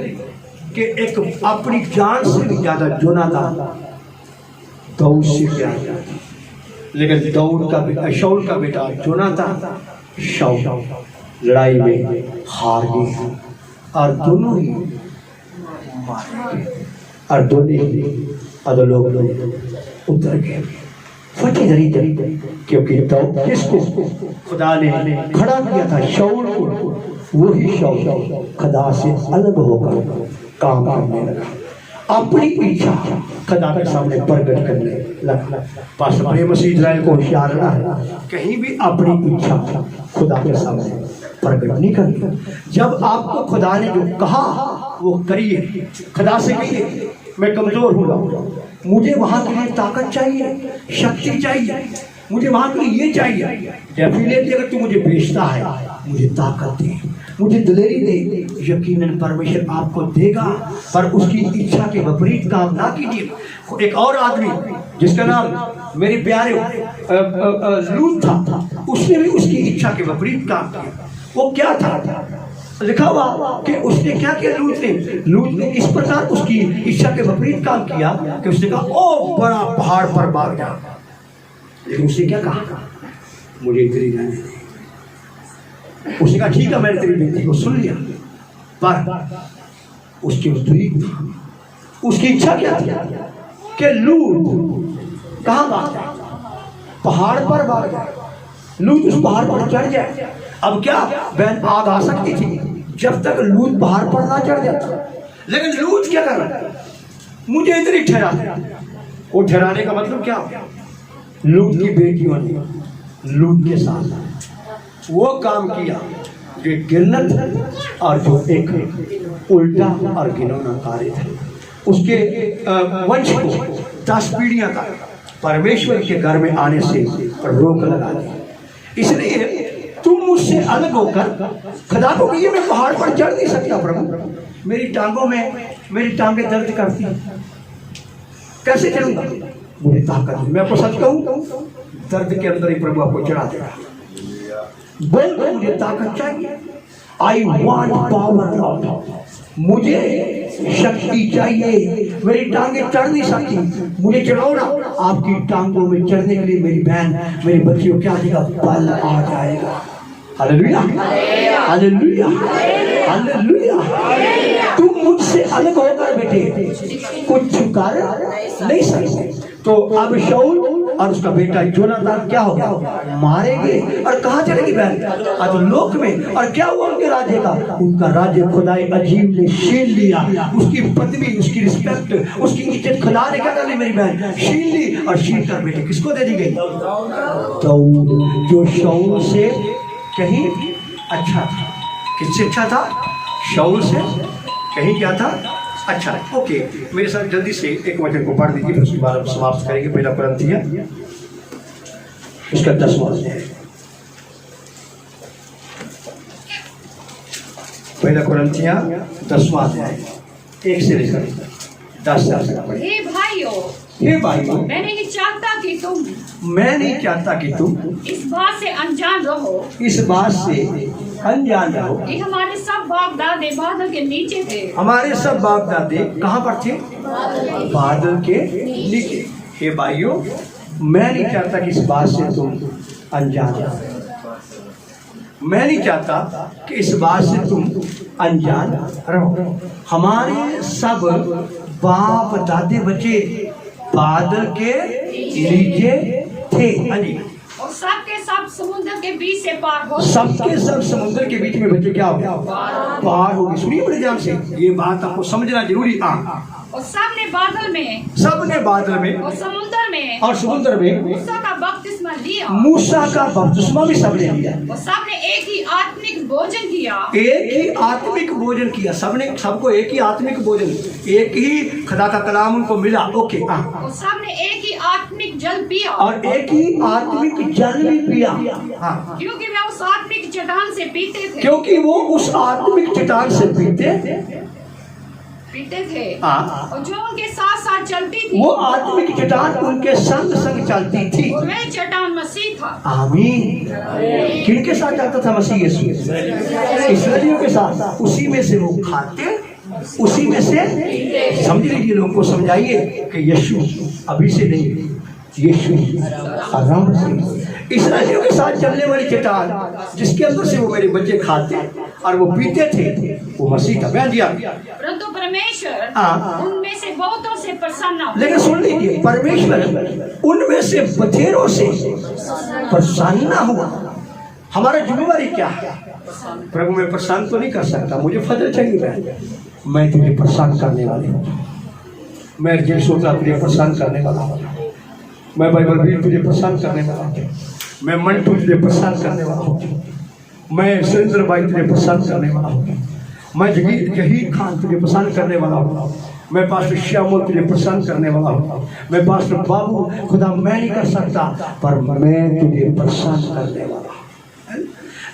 कि एक अपनी जान से भी ज्यादा जोनाथन दाऊद से प्यार करता। लेकिन दाऊद का शाऊल का बेटा जोनाथन शाऊल लड़ाई में हार गया और दोनों ही मारे गए और दोनों ही अधोलोक उतर गए। फटी धरी क्योंकि किसको खुदा ने खड़ा किया था? शाऊल को। वही शाऊल खुदा से अलग होकर काम करने लगा, अपनी इच्छा खुदा के सामने प्रकट करने लगा। पास्टर प्रेम मसीह इजराइल को होशियार रहा है, कहीं भी अपनी इच्छा खुदा के सामने प्रकट नहीं करनी। जब आपको खुदा ने जो कहा वो करिए। खुदा से कहिए मैं कमजोर हूँ, मुझे वहाँ के लिए ताकत चाहिए, शक्ति चाहिए, मुझे वहाँ के लिए ये चाहिए। डेफिनेटली अगर तू मुझे भेजता है, मुझे ताकत दे, मुझे दिलेरी दे। यकीनन परमेश्वर आपको देगा, पर उसकी इच्छा के विपरीत काम ना कीजिए। एक और आदमी जिसका नाम मेरे प्यारे लूत था, उसने भी उसकी इच्छा के विपरीत काम किया। वो क्या था? लिखा हुआ कि उसने क्या किया? लूत ने इस प्रकार उसकी इच्छा के विपरीत काम किया कि उसने कहा ओ बड़ा पहाड़ पर भाग जा। लेकिन उसने क्या कहा? मुझे इधर ही रहने दे। उसने कहा ठीक है, मैंने तेरी विनती को सुन लिया, पर उसके उसकी इच्छा क्या थी कि लूत कहाँ भाग जाए? पहाड़ पर भाग जाए। लूत उस पहाड़ पर चढ़ जाए। अब क्या बहन आग आ सकती थी जब तक लूत पहाड़ पर ना चढ़ जाता। लेकिन लूत क्या कर रहा है? मुझे इधर ही ठहरा। वो ठहराने का मतलब क्या? लूत की बेटियों ने लूत के साथ वो काम किया जो गिरनत और जो एक उल्टा और घिनौना कार्य था। उसके वंश को 10 पीढ़ियां तक परमेश्वर के घर में आने से रोक लगा दी। इसलिए तुम मुझसे अलग होकर खुदा को कहिए मैं पहाड़ पर चढ़ नहीं सकता प्रभु, मेरी टांगों में मेरी टांगें दर्द करती, कैसे चलूंगा? मुझे ताकत नहीं। मैं आपको सच कहूं, दर्द के अंदर ही प्रभु आपको चढ़ा देगा। बोल मुझे ताकत चाहिए। आई वांट पावर लॉर्ड, मुझे शक्ति चाहिए। मेरी टांगें चढ़ नहीं सकती, मुझे चढ़ाओ ना। आपकी टांगों में चढ़ने के लिए मेरी बहन मेरी बच्चियों क्या देगा? बल आ जाएगा। Hallelujah hallelujah hallelujah. तुम मुझसे अलग होकर बेटे कुछ कर नहीं सकते। तो अब शाऊल और उसका बेटा जोनाथन क्या हो गया, मारे गए। और कहाँ चलेगी बहन, अधोलोक में। और क्या हुआ उनके राज्य का, उनका राज्य खुदाई अजीब ने छीन लिया। उसकी पदवी, उसकी रिस्पेक्ट, उसकी इज्जत खुदा ने क्या कर ली मेरी बहन, छीन ली। और छीन कर बेटे किसको दे दी गई, दाऊद, जो शाऊल से कहीं अच्छा था। किससे अच्छा था, शाऊल से कहीं क्या था, अच्छा। ओके, मेरे साथ जल्दी से एक वचन को पढ़ दीजिए, फिर उसके बाद हम समाप्त करेंगे। पहला कुरिन्थियों इसका 10वां अध्याय, पहला कुरिन्थियों 10वां अध्याय 1 से लेकर 10 तक।
हे भाइयों,
हे भाइयों,
मैं नहीं चाहता कि तुम
इस बात से अनजान रहो
इस बात से अनजान रहो
कि हमारे सब बाप दादे बादल के नीचे थे।
हमारे सब बाप दादे कहाँ पर थे, बादल के नीचे। हे भाइयों, मैं नहीं चाहता कि इस बात से तुम अनजान रहो। मैं नहीं चाहता कि इस बात से तुम अनजान रहो। हमारे सब बाप दादे बच्चे बादल के नीचे थे। हाँ जी,
और सबके सब समुद्र के बीच से पार हो,
सबके सब समुद्र के बीच में बच्चे क्या हो गया, पार हो गए। सुनिए बड़े ध्यान से, ये बात आपको समझना जरूरी।
और सबने बादल में
और समुद्र में
मूसा का बपतिस्मा लिया,
मूसा का बपतिस्मा भी सबने लिया।
और सबने एक ही आत्मिक भोजन किया।
एक ही आत्मिक भोजन किया, सबने, सबको एक ही आत्मिक भोजन, एक ही खुदा का कलाम उनको मिला। ओके,
और सबने एक ही आत्मिक जल पिया,
और एक ही आत्मिक जल भी पिया। हाँ,
क्योंकि वे उस आत्मिक चट्टान से पीते थे।
क्योंकि वो उस आत्मिक चट्टान से पीते
थे
हाँ,
और जो उनके साथ साथ चलती थी,
वो आत्मिक चट्टान उनके संग संग चलती थी।
वह चट्टान मसीह था।
आमीन। किनके साथ चलता था मसीह यीशु, इस्राएलियों के साथ। उसी में से वो खाते, उसी में से, समझ लीजिए, लोगों को समझाइए कि यीशु अभी से नहीं, यीशु आराम से। इस्राएलियों के साथ चलने वाली चट्टान जिसके अंदर से वो मेरे बच्चे खाते और वो पीते थे, वो मसीह था। बहन जी,
परंतु परमेश्वर
हाँ,
उनमें से बहुतों से प्रसन्न हुआ।
लेकिन सुन लीजिए, परमेश्वर उनमें से बथेरों से प्रसन्न हुआ। हमारा जिम्मेवारी क्या है, प्रभु मैं प्रसन्न तो नहीं कर सकता, मुझे फजल चाहिए, मैं तुझे प्रसन्न करने वाले हूँ। मैं जिन सोचा तुझे प्रसन्न करने वाला हूँ। मैं बाइबल भी तुझे प्रसन्न करने वाला हूँ। मैं मंटू तुझे प्रसन्न करने वाला हूँ। मैं सुरेंद्र भाई तुझे प्रसन्न करने वाला हूँ। मैं जहीर खान तुझे प्रसन्न करने वाला हूँ। मैं पास्टर श्यामल तुझे प्रसन्न करने वाला हूँ। मैं पास्टर बाबू, खुदा मैं नहीं कर सकता, पर मैं तुझे प्रसन्न करने वाला हूँ।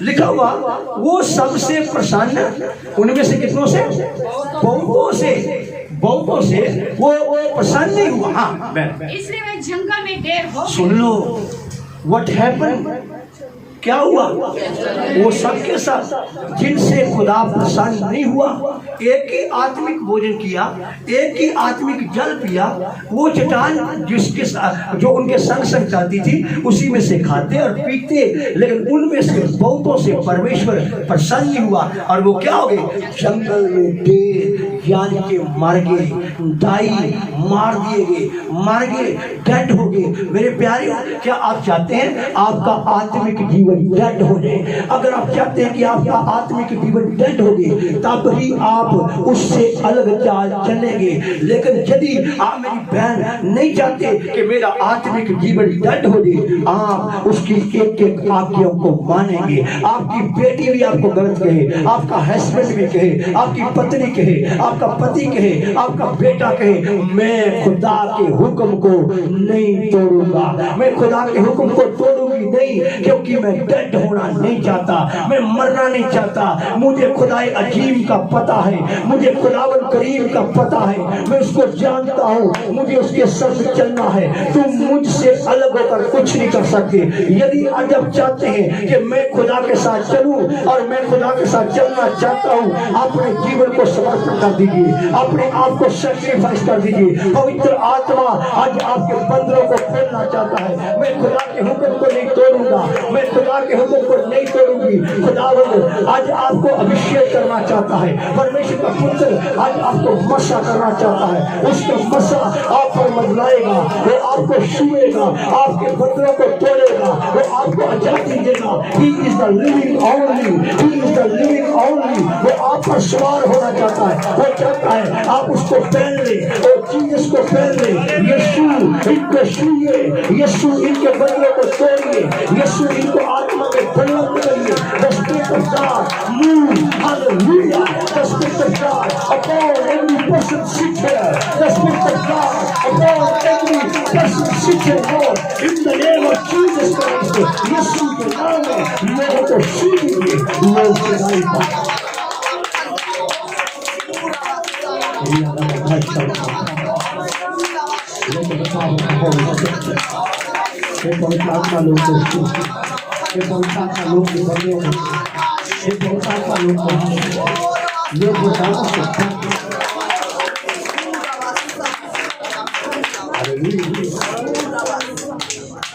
लिखा हुआ वो सबसे प्रसन्न, उनमें से कितनों से, बहुतों से वो प्रसन्न नहीं हुआ। हाँ,
इसलिए वे जंगल में ढेर हो।
सुन लो, व्हाट हैपन, क्या हुआ, वो सबके साथ जिनसे खुदा प्रसन्न नहीं हुआ, एक ही आत्मिक भोजन किया, एक ही आत्मिक जल पिया। वो चट्टान जिसके साथ, जो उनके संग संग चलती थी, उसी में से खाते और पीते, लेकिन उनमें से बहुतों से परमेश्वर प्रसन्न नहीं हुआ। और वो क्या हो गए, जंगल में ढेर, यानी कि मर गए, दाई मार दिए गए, मर गए, डेड हो गए। मेरे प्यारे, क्या आप चाहते हैं आपका आत्मिक जीवन डेड हो जाए? अगर आप चाहते हैं कि आपका आत्मिक जीवन डेड हो गए, तब ही आप उससे अलग चाल चलेंगे। लेकिन यदि आप, मेरी बहन, नहीं चाहते कि मेरा आत्मिक जीवन डेड हो जाए, आप उसकी एक एक आज्ञाओं को मानेंगे। आपकी बेटी भी आपको गलत कहे, आपका हस्बैंड भी कहे, आपकी पत्नी कहे, आपका पति कहे, आपका बेटा कहे, मैं खुदा के हुक्म को नहीं तोड़ूंगा, मैं खुदा के हुक्म को तोड़ूंगी नहीं, क्योंकि मैं डेड होना नहीं चाहता, मैं मरना नहीं चाहता। मुझे खुदाए अजीम का पता है, मुझे खुदावन करीम का पता है, मैं उसको जानता हूँ, मुझे उसके संग चलना है। तुम मुझसे अलग होकर कुछ नहीं कर सकते। यदि अजब चाहते हैं कि मैं खुदा के साथ चलूं और मैं खुदा के साथ चलना चाहता हूँ, अपने जीवन को समर्पण कर दीजिए, अपने आप को सैक्रिफाइस कर दीजिए। पवित्र आत्मा आज आपके बंधनों को खोलना चाहता है। मैं खुदा के हुक्म को नहीं तोड़ूंगा, मैं खुदा के हुक्म को नहीं तोड़ूंगी। खुदावंद आज आपको अभिषेक करना चाहता है। परमेश्वर का पुत्र आज आपको मसा करना चाहता है। उसका मसा आप पर मंडलाएगा, वो आपको छुएगा, आपके बंधनों को तोड़ेगा, वो आपको आजादी देगा। He is the living only, He is the living only। वो आप पर सवार होना चाहता है। वो चाहता है आप उसको पहन ले और जीसस को पहन ले। यीशु इनको छुइए, यीशु इनके बंधनों को तोड़िए, यीशु इनको आत्मा में बलवंत करिए। The Spirit of God move, hallelujah। The Spirit of God upon every person sit here, the Spirit of God upon every person sit here, Lord, in the name of Jesus Christ। यीशु के नाम में लोगों को छुइए, लोग खुदाई पाए।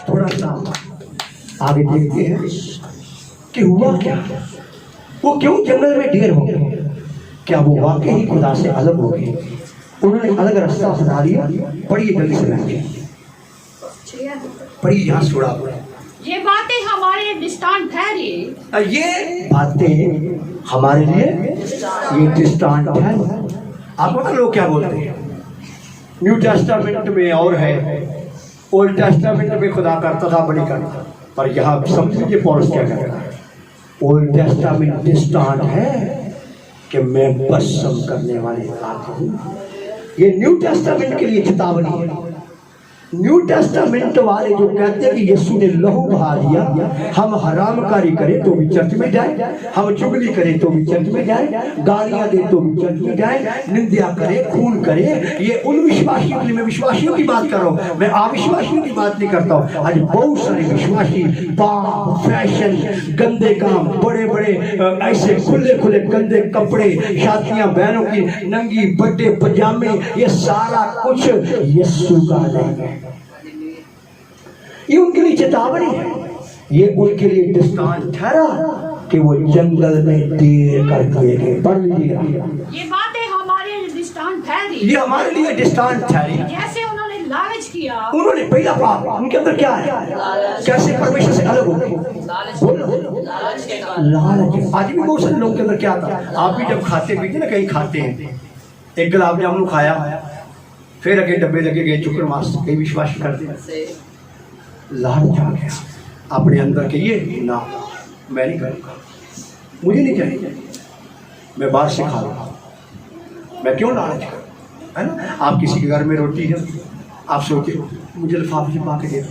थोड़ा सा आगे देखते हैं कि हुआ क्या, वो क्यों जंगल में ढेर हो गए। क्या वो वाकई ही खुदा से अलग हो गए? उन्होंने अलग रास्ता अपना लिया। पढ़िए जल्दी से बैठिए, पढ़िए यहाँ छोड़ा हुआ।
ये बातें हमारे लिए दृष्टांत ठहरी।
ये बातें हमारे लिए ये दृष्टांत है। आप पता लोग क्या बोलते हैं, न्यू टेस्टामेंट में और है, ओल्ड टेस्टामेंट में खुदा करता था बड़ी करता, पर यहाँ समझिए पौलुस क्या कहता है। ओल्ड टेस्टामेंट दृष्टांत है कि मैं भस्म करने वाले आग हूँ। ये न्यू टेस्टामेंट के लिए चेतावनी है। न्यू टेस्टामेंट वाले जो कहते हैं कि यीशु ने लहू बहा दिया, हम हरामकारी करें तो भी चर्च में जाए, हम चुगली करें तो भी चर्च में जाए, गालियां दे तो भी चर्च में जाए, निंदा करें, खून करें, ये उन विश्वासियों के लिए, मैं विश्वासियों की बात कर रहा हूँ, मैं अविश्वासियों की बात नहीं करता हूँ। आज बहुत सारे विश्वासी पाप, फैशन, गंदे काम, बड़े बड़े ऐसे खुले खुले गंदे कपड़े, शादियां बहनों की नंगी, बड़े पजामे, ये सारा कुछ यीशु का नहीं है। ये उनके लिए चेतावनी है, ये उनके लिए दृष्टांत ठहरा कि वो जंगल में देर कर गए। पढ़ लीजिएगा,
ये बातें हमारे लिए दृष्टांत ठहरी।
ये हमारे लिए दृष्टांत ठहरी।
जैसे उन्होंने लालच किया,
उन्होंने पहला पाप, उनके अंदर क्या है, कैसे परमेश्वर से अलग हो गए। लालच। आज भी बहुत सारे लोगों के अंदर क्या था, आप भी जब खाते पीते ना, कहीं खाते हैं, एक गुलाब जामुन खाया, फिर अगे डब्बे लगे गए चुकर मास, कई विश्वास करते हैं, लालच आ गया अपने अंदर के, ये ना मैं नहीं करूँगा, मुझे नहीं चाहिए, मैं बाहर से खा लूँगा, मैं क्यों लालच करूँ, है ना। आप किसी के घर में रोटी है, आप सोचे मुझे लिफाफे से पा के दे,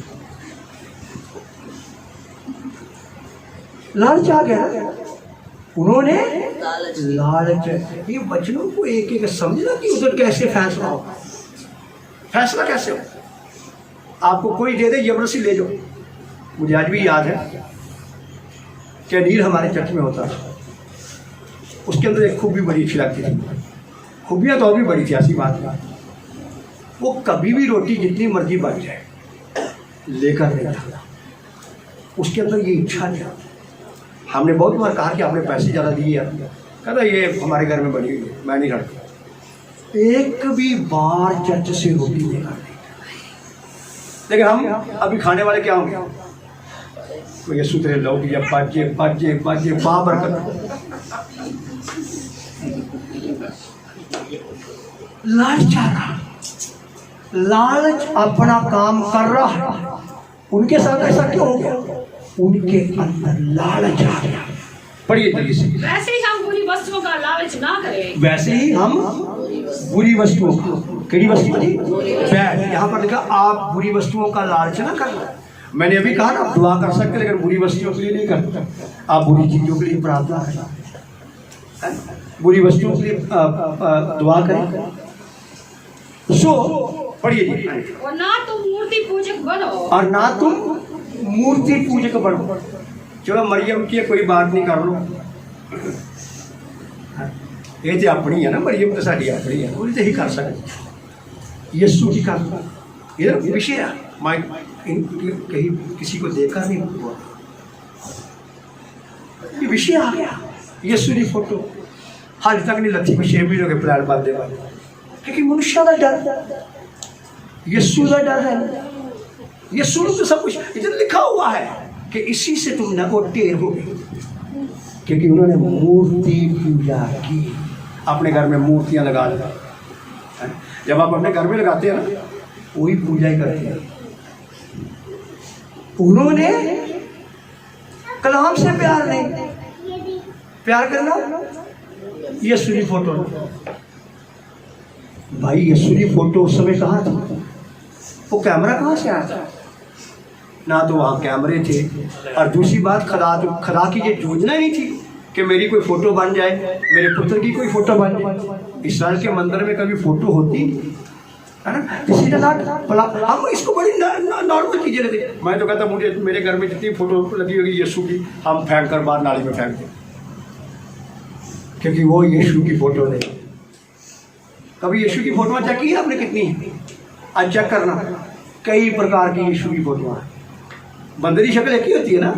लालच आ गया। उन्होंने लालच, ये वचनों को एक एक समझना कि उधर कैसे फैसला हो, फैसला कैसे हो। आपको कोई दे दे जबरदस्ती ले जाओ। मुझे आज भी याद है कि नील हमारे चर्च में होता था, उसके अंदर एक खूबी बड़ी अच्छी लगती थी, खूबियाँ तो और भी बड़ी थी, ऐसी बात नहीं। वो कभी भी रोटी जितनी मर्जी बच जाए लेकर नहीं था, उसके अंदर ये इच्छा नहीं। हमने बहुत बार कहा कि आपने पैसे ज़्यादा दिए, कहता ये हमारे घर में बनी हुई है, मैं नहीं रखता। एक भी बार चर्च से रोटी लेकर नहीं। लेकिन हम अभी खाने वाले क्या होंगे, तो ये सुतरे लोग, या बाजे बाजे बाजे बाबरकत। लालच आ रहा, लालच अपना काम कर रहा है। उनके साथ ऐसा क्यों हो गया, उनके अंदर लालच आ गया। पढ़िए जल्दी से।
वैसे ही हम बुरी वस्तुओं का लालच ना करें।
वैसे ही हम बुरी वस्तुओं का, कड़ी वस्तु बैड, यहाँ पर लिखा आप बुरी वस्तुओं का लालच ना करना। मैंने अभी कहा ना, आप दुआ कर सकते लेकिन बुरी वस्तुओं के लिए नहीं करते। आप बुरी चीजों के लिए प्रार्थना करें, बुरी वस्तुओं के लिए दुआ करें। सो पढ़िए जी।
और ना तुम मूर्ति पूजक बनो,
और ना तुम मूर्ति पूजक बनो। चलो मरियम की कोई बात नहीं कर लो, ये तो अपनी है ना, मरियम तो साड़ी अपनी है, वो तो ही कर सकते। यीशु की कर, ये विषय है, मैं कहीं किसी को देखा नहीं हुआ, ये विषय आ गया यीशु की फोटो हाल तक नहीं लथी पिछे भी लोग प्लान बनते बने क्योंकि मनुष्य का डर यीशु का डर है। यीशु ने तो सब कुछ इधर लिखा हुआ है कि इसी से तुम न को टेर हो गए, क्योंकि उन्होंने मूर्ति पूजा की। अपने घर में मूर्तियां लगा दी, जब आप अपने घर में लगाते हैं ना वही पूजा ही करते हैं। उन्होंने कलाम से प्यार नहीं, प्यार करना यीशु की फोटो। भाई यीशु की फोटो उस समय कहाँ थी? वो कैमरा कहाँ से आया था? ना तो वहाँ कैमरे थे, और दूसरी बात खुदा की ये योजना नहीं थी कि मेरी कोई फोटो बन जाए, मेरे पुत्र की कोई फोटो बन जाए। इस्राएल के मंदिर में कभी फोटो होती है ना, किसी का हम इसको बड़ी नॉर्मल चीजें लेते। मैं तो कहता मुझे मेरे घर में जितनी फोटो लगी होगी यीशु की हम फेंक कर बाहर नाली में फेंक दें, क्योंकि वो यीशु की फोटो नहीं। कभी यीशु की फोटो चेक की है आपने कितनी है? आज चेक करना, कई प्रकार की यीशु की फोटो है। बंदर की शक्ल एक ही होती है ना,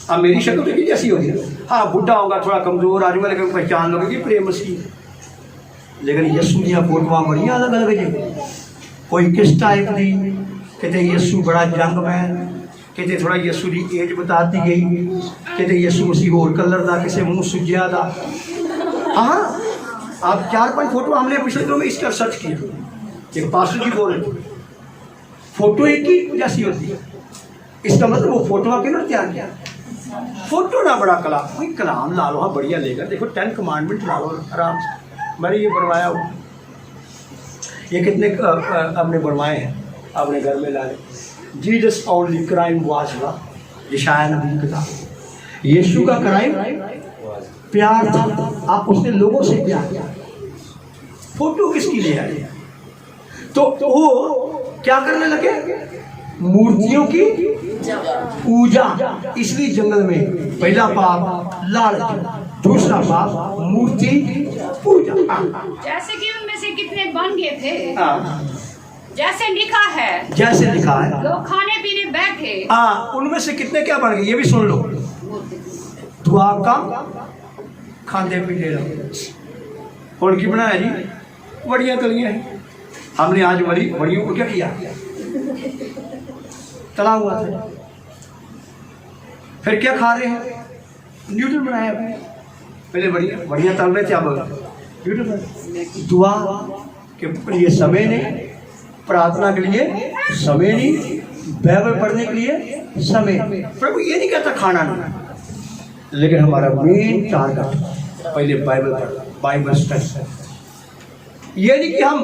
अब मेरी शक्ल तो एक जैसी होगी। हाँ बुढ़ा होगा, थोड़ा कमजोर आदमी, लेकिन पहचान लोगे कि प्रेम मसीह। लेकिन यीशु दी फोटो बड़ी अलग अलग है। कोई किस टाइप की, कहते यीशु बड़ा जंग मैन, कहते थोड़ा यीशु की एज बताती गई, कहते यीशु मसीह होर कलर का, किसी मुँह सुजया था। हाँ आप 4-5 फोटो हमने पिछले दिनों में इसका सर्च किया, एक पास्टर जी बोल रहे थे फोटो एक ही जैसी होती है। इसका मतलब वो फोटो किन्होंने तैयार किया? फोटो ना बड़ा कलाम, कोई कलाम ला लो, हाँ बढ़िया लेकर देखो 10 कमांडमेंट ला लो आराम से। मैंने ये बनवाया हुआ, ये कितने आपने बनवाए हैं अपने घर में लाए। Jesus only crime was love, यशायाह नबी की किताब। यीशु का क्राइम प्यार था, आप उसने लोगों से प्यार किया। फोटो किसकी ले आए? तो वो क्या करने लगे? मूर्तियों की पूजा। इसलिए जंगल में पहला पाप लालच, दूसरा पाप मूर्ति पूजा।
जैसे कि उनमें से कितने बन गए थे, जैसे लिखा है,
जैसे लिखा है
लोग खाने पीने बैठे,
उनमें से कितने क्या बन गए? ये भी सुन लो, दुआ का खाते पीते रहो। और की बनाया जी? बड़ियाँ तलियाँ हैं। हमने आज बड़ियों को क्या किया? तला हुआ था। फिर क्या खा रहे हैं? न्यूडल बनाया। पहले बढ़िया तल रहे थे, अब न्यूडल। दुआ के लिए समय नहीं, प्रार्थना के लिए समय नहीं, बाइबल पढ़ने के लिए समय। प्रभु ये नहीं कहता खाना नहीं, लेकिन हमारा मेन टारगेट पहले बाइबल पढ़ना, बाइबल स्टडी। ये नहीं कि हम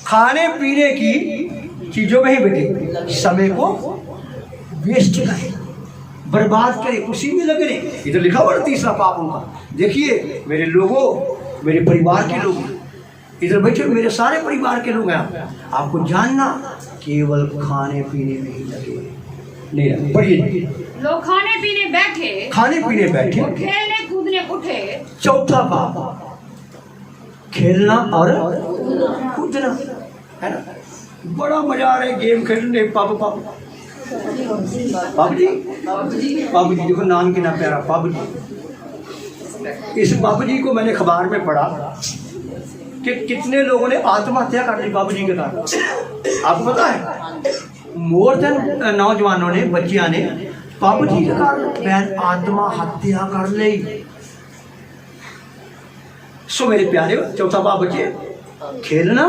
खाने पीने की चीजों में ही बैठे, समय को वेस्ट करें, बर्बाद करें, उसी में लगे रहे। इधर लिखा हुआ तीसरा पाप उनका। देखिए मेरे लोगों, मेरे परिवार के लोग इधर बैठे, मेरे सारे परिवार के लोग हैं। आपको जानना, केवल खाने पीने में ही लगे नहीं। पढ़िए,
लोग खाने पीने बैठे,
खाने पीने बैठे,
खेलने कूदने उठे।
चौथा पाप खेलना और कूदना, है ना। बड़ा मजा आ रहा है गेम खेलने। पापा जी देखो नाम कितना प्यारा, बाबू जी। इस बाबू जी को मैंने अखबार में पढ़ा कि कितने लोगों ने आत्महत्या कर ली बाबू जी के कारण। आपको पता है मोर देन नौजवानों ने, बच्चियां ने बाबू जी के कारण बहन आत्महत्या कर ली। सो मेरे प्यारे, चौथा पाप बच्चे खेलना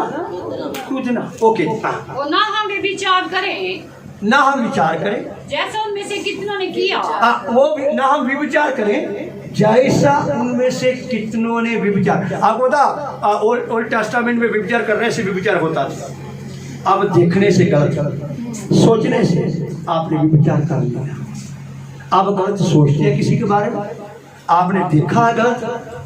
कूदना। ओके,
और ना हम विचार करें,
ना हम विचार करें
जैसा उनमें से कितनों ने किया।
वो भी ना हम विचार करें जैसा उनमें से कितनों ने विचार। आपको पता ओल्ड टेस्टामेंट में विचार करने से विचार होता था। अब देखने से गलत, सोचने से आपने विचार कर लिया। आप गलत सोचते हैं किसी के बारे में, आपने देखा गलत,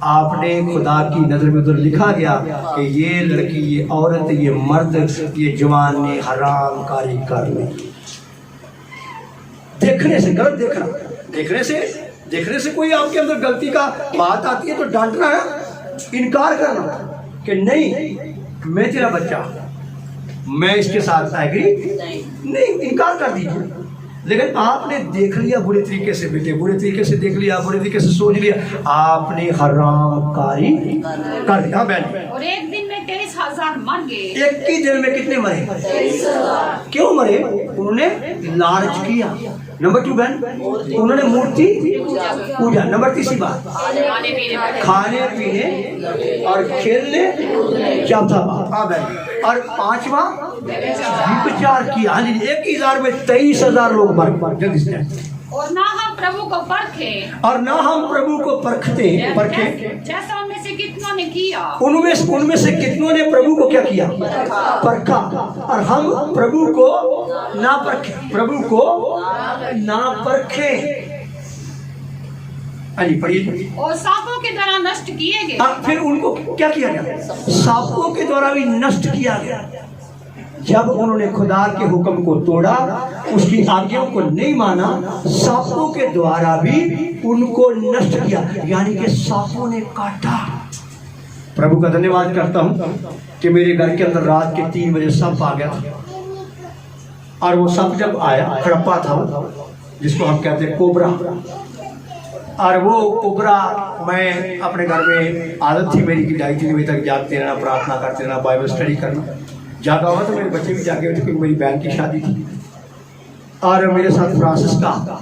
आपने खुदा की नजर में उधर लिखा गया कि ये लड़की, ये औरत, ये मर्द, ये जवान ने हराम कारी कर ली। देखने से गलत देखना, देखने से कोई आपके अंदर गलती का बात आती है तो डांटना है, इनकार करना कि नहीं मैं तेरा बच्चा, मैं इसके साथ एग्री नहीं, इनकार कर दीजिए। लेकिन आपने देख लिया बुरे तरीके से बेटे, बुरे तरीके से देख लिया, बुरे तरीके से सोच लिया, आपने हरामकारी कर दिया बहन।
और एक दिन में 23,000 मर गए।
एक ही दिन में कितने मरे? 23,000। क्यों मरे? उन्होंने लालच किया। नंबर 2 बहन, उन्होंने मूर्ति पूजा। नंबर 3 बात, खाने पीने और खेलने। 4था बात, हाँ बहन। और 5वां विचार किया। हाँ जी, 1,000 में 23,000 लोग मर। जल्दी से।
और ना हम प्रभु को परखे,
और ना हम प्रभु को परखे
जैसा उनमें से कितनों ने किया।
उनमें से कितनों ने प्रभु को क्या किया? परखा। और हम प्रभु को ना परखे, प्रभु को ना परखे। हाँ जी, पढ़िए।
और सांपों के द्वारा नष्ट किए गए।
फिर उनको क्या किया गया? सांपों के द्वारा भी नष्ट किया गया। जब उन्होंने खुदा के हुक्म को तोड़ा, उसकी आज्ञाओं को नहीं माना, सांपों के द्वारा भी उनको नष्ट किया, यानी कि सांपों ने काटा। प्रभु का धन्यवाद करता हूं कि मेरे घर के अंदर रात के 3 बजे सांप आ गया, और वो सांप जब आया, खड़प्पा था जिसको हम कहते हैं कोबरा। और वो कोबरा, मैं अपने घर में आदत थी मेरी कि 2:30-3 बजे तक जागते रहना, प्रार्थना करते रहना, बाइबल स्टडी करना। जागा हुआ तो मेरे बच्चे भी जागे हुए थे क्योंकि मेरी बहन की शादी थी, और मेरे साथ फ्रांसिस्का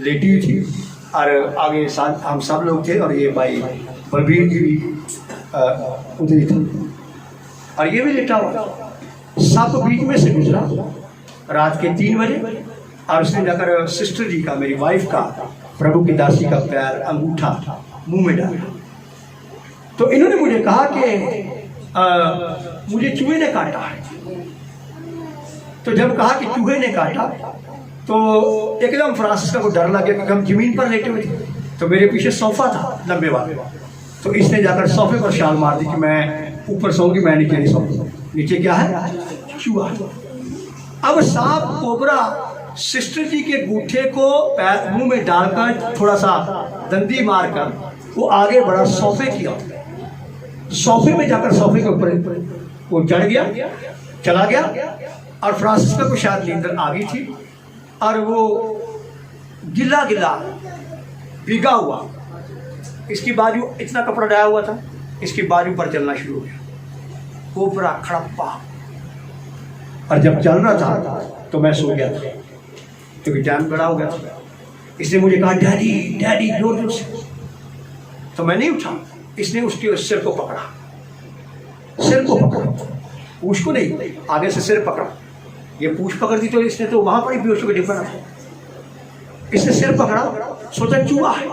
लेटी हुई थी, और आगे साथ हम सब लोग थे, और ये भाई बलबीर जी भी उधर ही थे, और ये भी लेटा हुआ। सांप बीच में से गुजरा रात के 3 बजे, और उसने जाकर सिस्टर जी का, मेरी वाइफ का, प्रभु की दासी का पैर, अंगूठा मुंह में डाला। तो इन्होंने मुझे कहा कि मुझे चूहे ने काटा है। तो जब कहा कि चूहे ने काटा, तो एकदम फ्रांसिस्का को डर लग गया क्योंकि हम जमीन पर लेटे हुए थे, तो मेरे पीछे सोफा था लंबे वाले, तो इसने जाकर सोफे पर छाल मार दी कि मैं ऊपर सोऊंगी, मैं नीचे नहीं सोऊंगी। नीचे क्या है? चूहा। अब सांप कोबरा सिस्टर जी के गूठे को पैर मुंह में डालकर थोड़ा सा दंदी मारकर वो आगे बढ़ा, सोफे किया, सोफे में जाकर सोफे के ऊपर वो चढ़ गया, चला गया, और फ्रांसिस्का को शायद नींद आ गई थी, और वो गिला गिला भीगा हुआ, इसकी बाजू, इतना कपड़ा डाया हुआ था, इसकी बाजू पर चलना शुरू हो गया, कोबरा खड़प्पा। और जब चल रहा था तो मैं सो गया था क्योंकि टाइम बड़ा हो गया था। इसने मुझे कहा डैडी डैडी, जोर जोर से, तो मैं नहीं उठा। इसने उसके सिर को पकड़ा, सिर को पकड़ा, पूछ को नहीं, आगे से सिर पकड़ा। ये पूछ पकड़ दी तो इसने तो वहां पर ही बेहोश होकर डिपना। इसने सिर पकड़ा, सोचा चूहा है,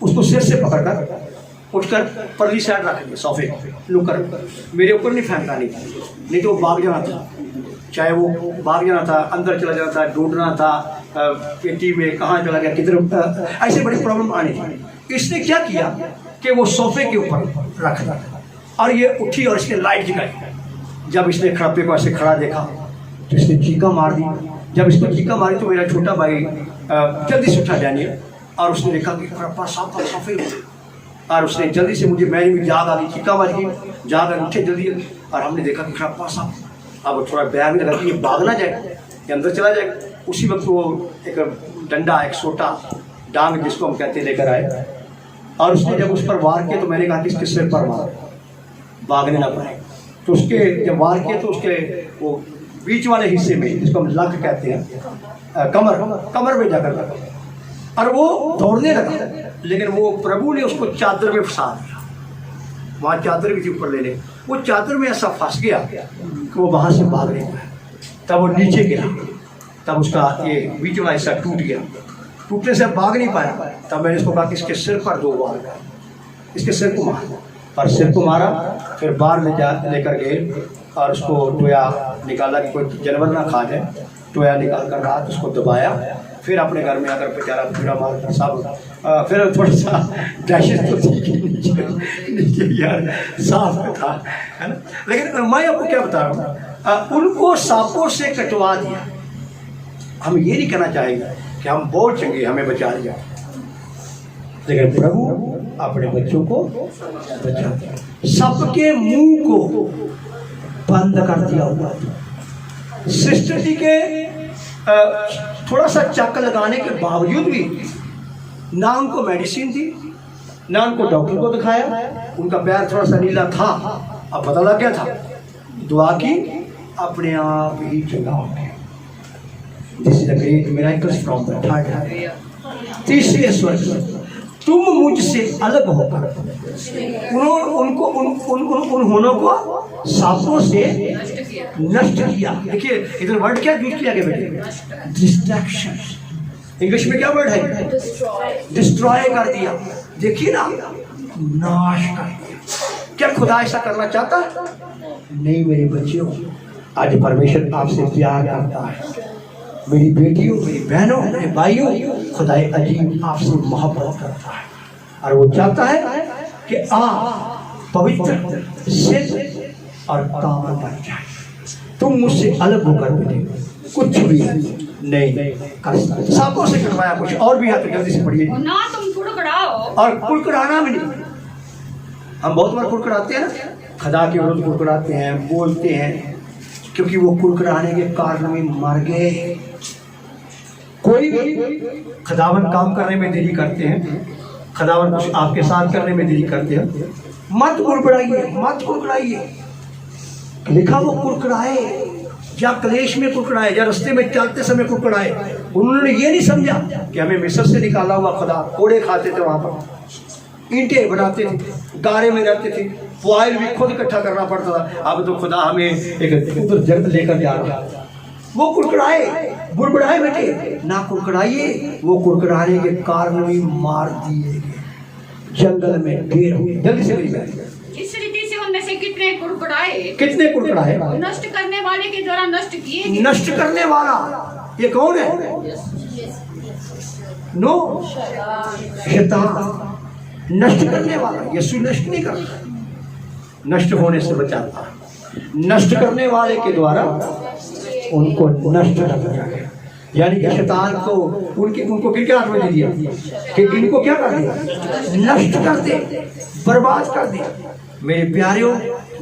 उसको सिर से पकड़कर उठकर परली साइड रख दिया, सोफे लुकर, मेरे ऊपर नहीं फेंकना, नहीं तो वो भाग जाना था, चाहे वो भाग जाना था, अंदर चला जाना था, ढूंढना था पेटी में, कहाँ चला गया, किधर, ऐसे बड़ी प्रॉब्लम आनी थी। इसने क्या किया कि वो सोफे के ऊपर रख दिया, और ये उठी और इसने लाइट जलाई। जब इसने खड़प्पे को ऐसे खड़ा देखा तो इसने चीका मार दी। जब इसको चीका मारी तो मेरा छोटा भाई जल्दी से उठा डैनियल, और उसने देखा कि खड़प्पा सांप सोफे में, और उसने जल्दी से मुझे, मैं भी जाग आ गई, चीका मार गई, जाग आ उठे जल्दी, और हमने देखा कि खड़प्पा सांप। अब थोड़ा बैग में लगा कि ये भाग ना जाए, ये अंदर चला जाए। उसी वक्त वो एक डंडा, एक सोटा डांग जिसको हम कहते लेकर आए, और उसने जब उस पर वार किया तो मैंने कहा कि इसके सिर पर मार, भागने ना पाए। तो उसके जब वार किया तो उसके वो बीच वाले हिस्से में, जिसको हम लक कहते हैं, कमर में जाकर लगा, और वो दौड़ने लगा, लेकिन वो प्रभु ने उसको चादर में फंसा दिया। वहाँ चादर भी थी ऊपर लेने, वो चादर में ऐसा फंस गया कि वो वहाँ से भाग नहीं पाया। तब वो नीचे गिरा, तब उसका ये बीच वाला हिस्सा टूट गया, टूटने से भाग नहीं पाया। तब मैंने इसको कहा कि इसके सिर पर 2 बार, इसके सिर को मारा, और सिर को मारा, फिर बाहर लेकर गए और उसको टोया निकाला कि कोई जानवर ना खा जाए। टोया निकाल कर रात उसको दबाया, फिर अपने घर में आकर बेचारा पूरा मार कर सब, फिर थोड़ा सा दहशत तो थी नीचे यार साफ था, है ना। लेकिन मैं आपको क्या बता रहा हूँ, उनको सांपों से कटवा दिया। हम ये नहीं कहना चाहेंगे कि हम बहुत चंगे, हमें बचा लिया, लेकिन प्रभु अपने बच्चों को बचा दिया। सबके मुंह को बंद कर दिया हुआ था। सिस्टर जी के थोड़ा सा चक्कर लगाने के बावजूद भी ना उनको मेडिसिन दी, ना उनको डॉक्टर को दिखाया, उनका पैर थोड़ा सा नीला था, अब पता लग गया था, दुआ की, अपने आप ही चंगा हो गया। This is the great miracles from the third. तीसरे स्वर्ग, तुम मुझसे अलग होकर उन्होंने को सांपों से नष्ट किया। देखिए इधर वर्ड क्या यूज किया गया बेटे? डिस्ट्रैक्शन। इंग्लिश में क्या वर्ड है? डिस्ट्रॉय कर दिया। देखिए ना, नाश कर दिया। क्या खुदा ऐसा करना चाहता है? नहीं मेरे बच्चों, आज परमेश्वर आपसे प्यार करता है। मेरी बेटियों, मेरी बहनों, मेरे भाइयों, खुदा अजीब आपसे मोहब्बत करता है और वो चाहता है कि आप पवित्र, सिद्ध और कामल बन जाए। तुम मुझसे अलग होकर बेटे कुछ भी नहीं कर सकते। सांपों से कटवाया कुछ और भी है तो जल्दी से पढ़िए।
ना तुम कुड़कुड़ाओ, और
कुड़कुड़ाना भी नहीं। हम बहुत बार कुड़कुड़ाते हैं ना, खुदा के विरुद्ध कुड़कुड़ाते हैं, बोलते हैं, क्योंकि वो कुड़कुड़ाने के कारण में मर गए। कोई भी खुदावन काम करने में देरी करते हैं, खुदावन कुछ आपके साथ करने में देरी करते हैं, मत कुड़कुड़ाइए, मत कुड़कुड़ाइए। लिखा वो कुड़कुड़ाए, या क्लेश में कुड़कुड़ाए, या रास्ते में चलते समय कुड़कुड़ाए। उन्होंने ये नहीं समझा कि हमें मिस्र से निकाला हुआ खुदा, कोड़े खाते थे वहां पर, ईंटें बनाते थे, गारे में रहते थे, फॉइल भी खुद इकट्ठा करना पड़ता था। अब तो खुदा हमें एक उधर जंग लेकर जा रहा है। वो कुड़कुड़ाए, बुड़बुड़ाए बेटे, ना कुड़कुड़ाइए। वो कुड़कुड़ाने के कारण भी मार दिए गए, जंगल में ढेर हुए। जल्दी से मेरी बहन,
इस रीति से उनमें से कितने कुड़कुड़ाए,
कितने कुड़कुड़ाए?
नष्ट करने वाले के द्वारा नष्ट किए।
नष्ट करने वाला ये कौन है? नो, शैतान नष्ट करने वाला। यीशु नष्ट नहीं करता, नष्ट होने से बचाता। नष्ट करने वाले के द्वारा उनको नष्ट कर दिया गया। यानी कि शैतान को उनको किनके हाथ में दे दिया कि इनको क्या कर दिया? नष्ट कर दे, बर्बाद कर दिया। मेरे प्यारियों,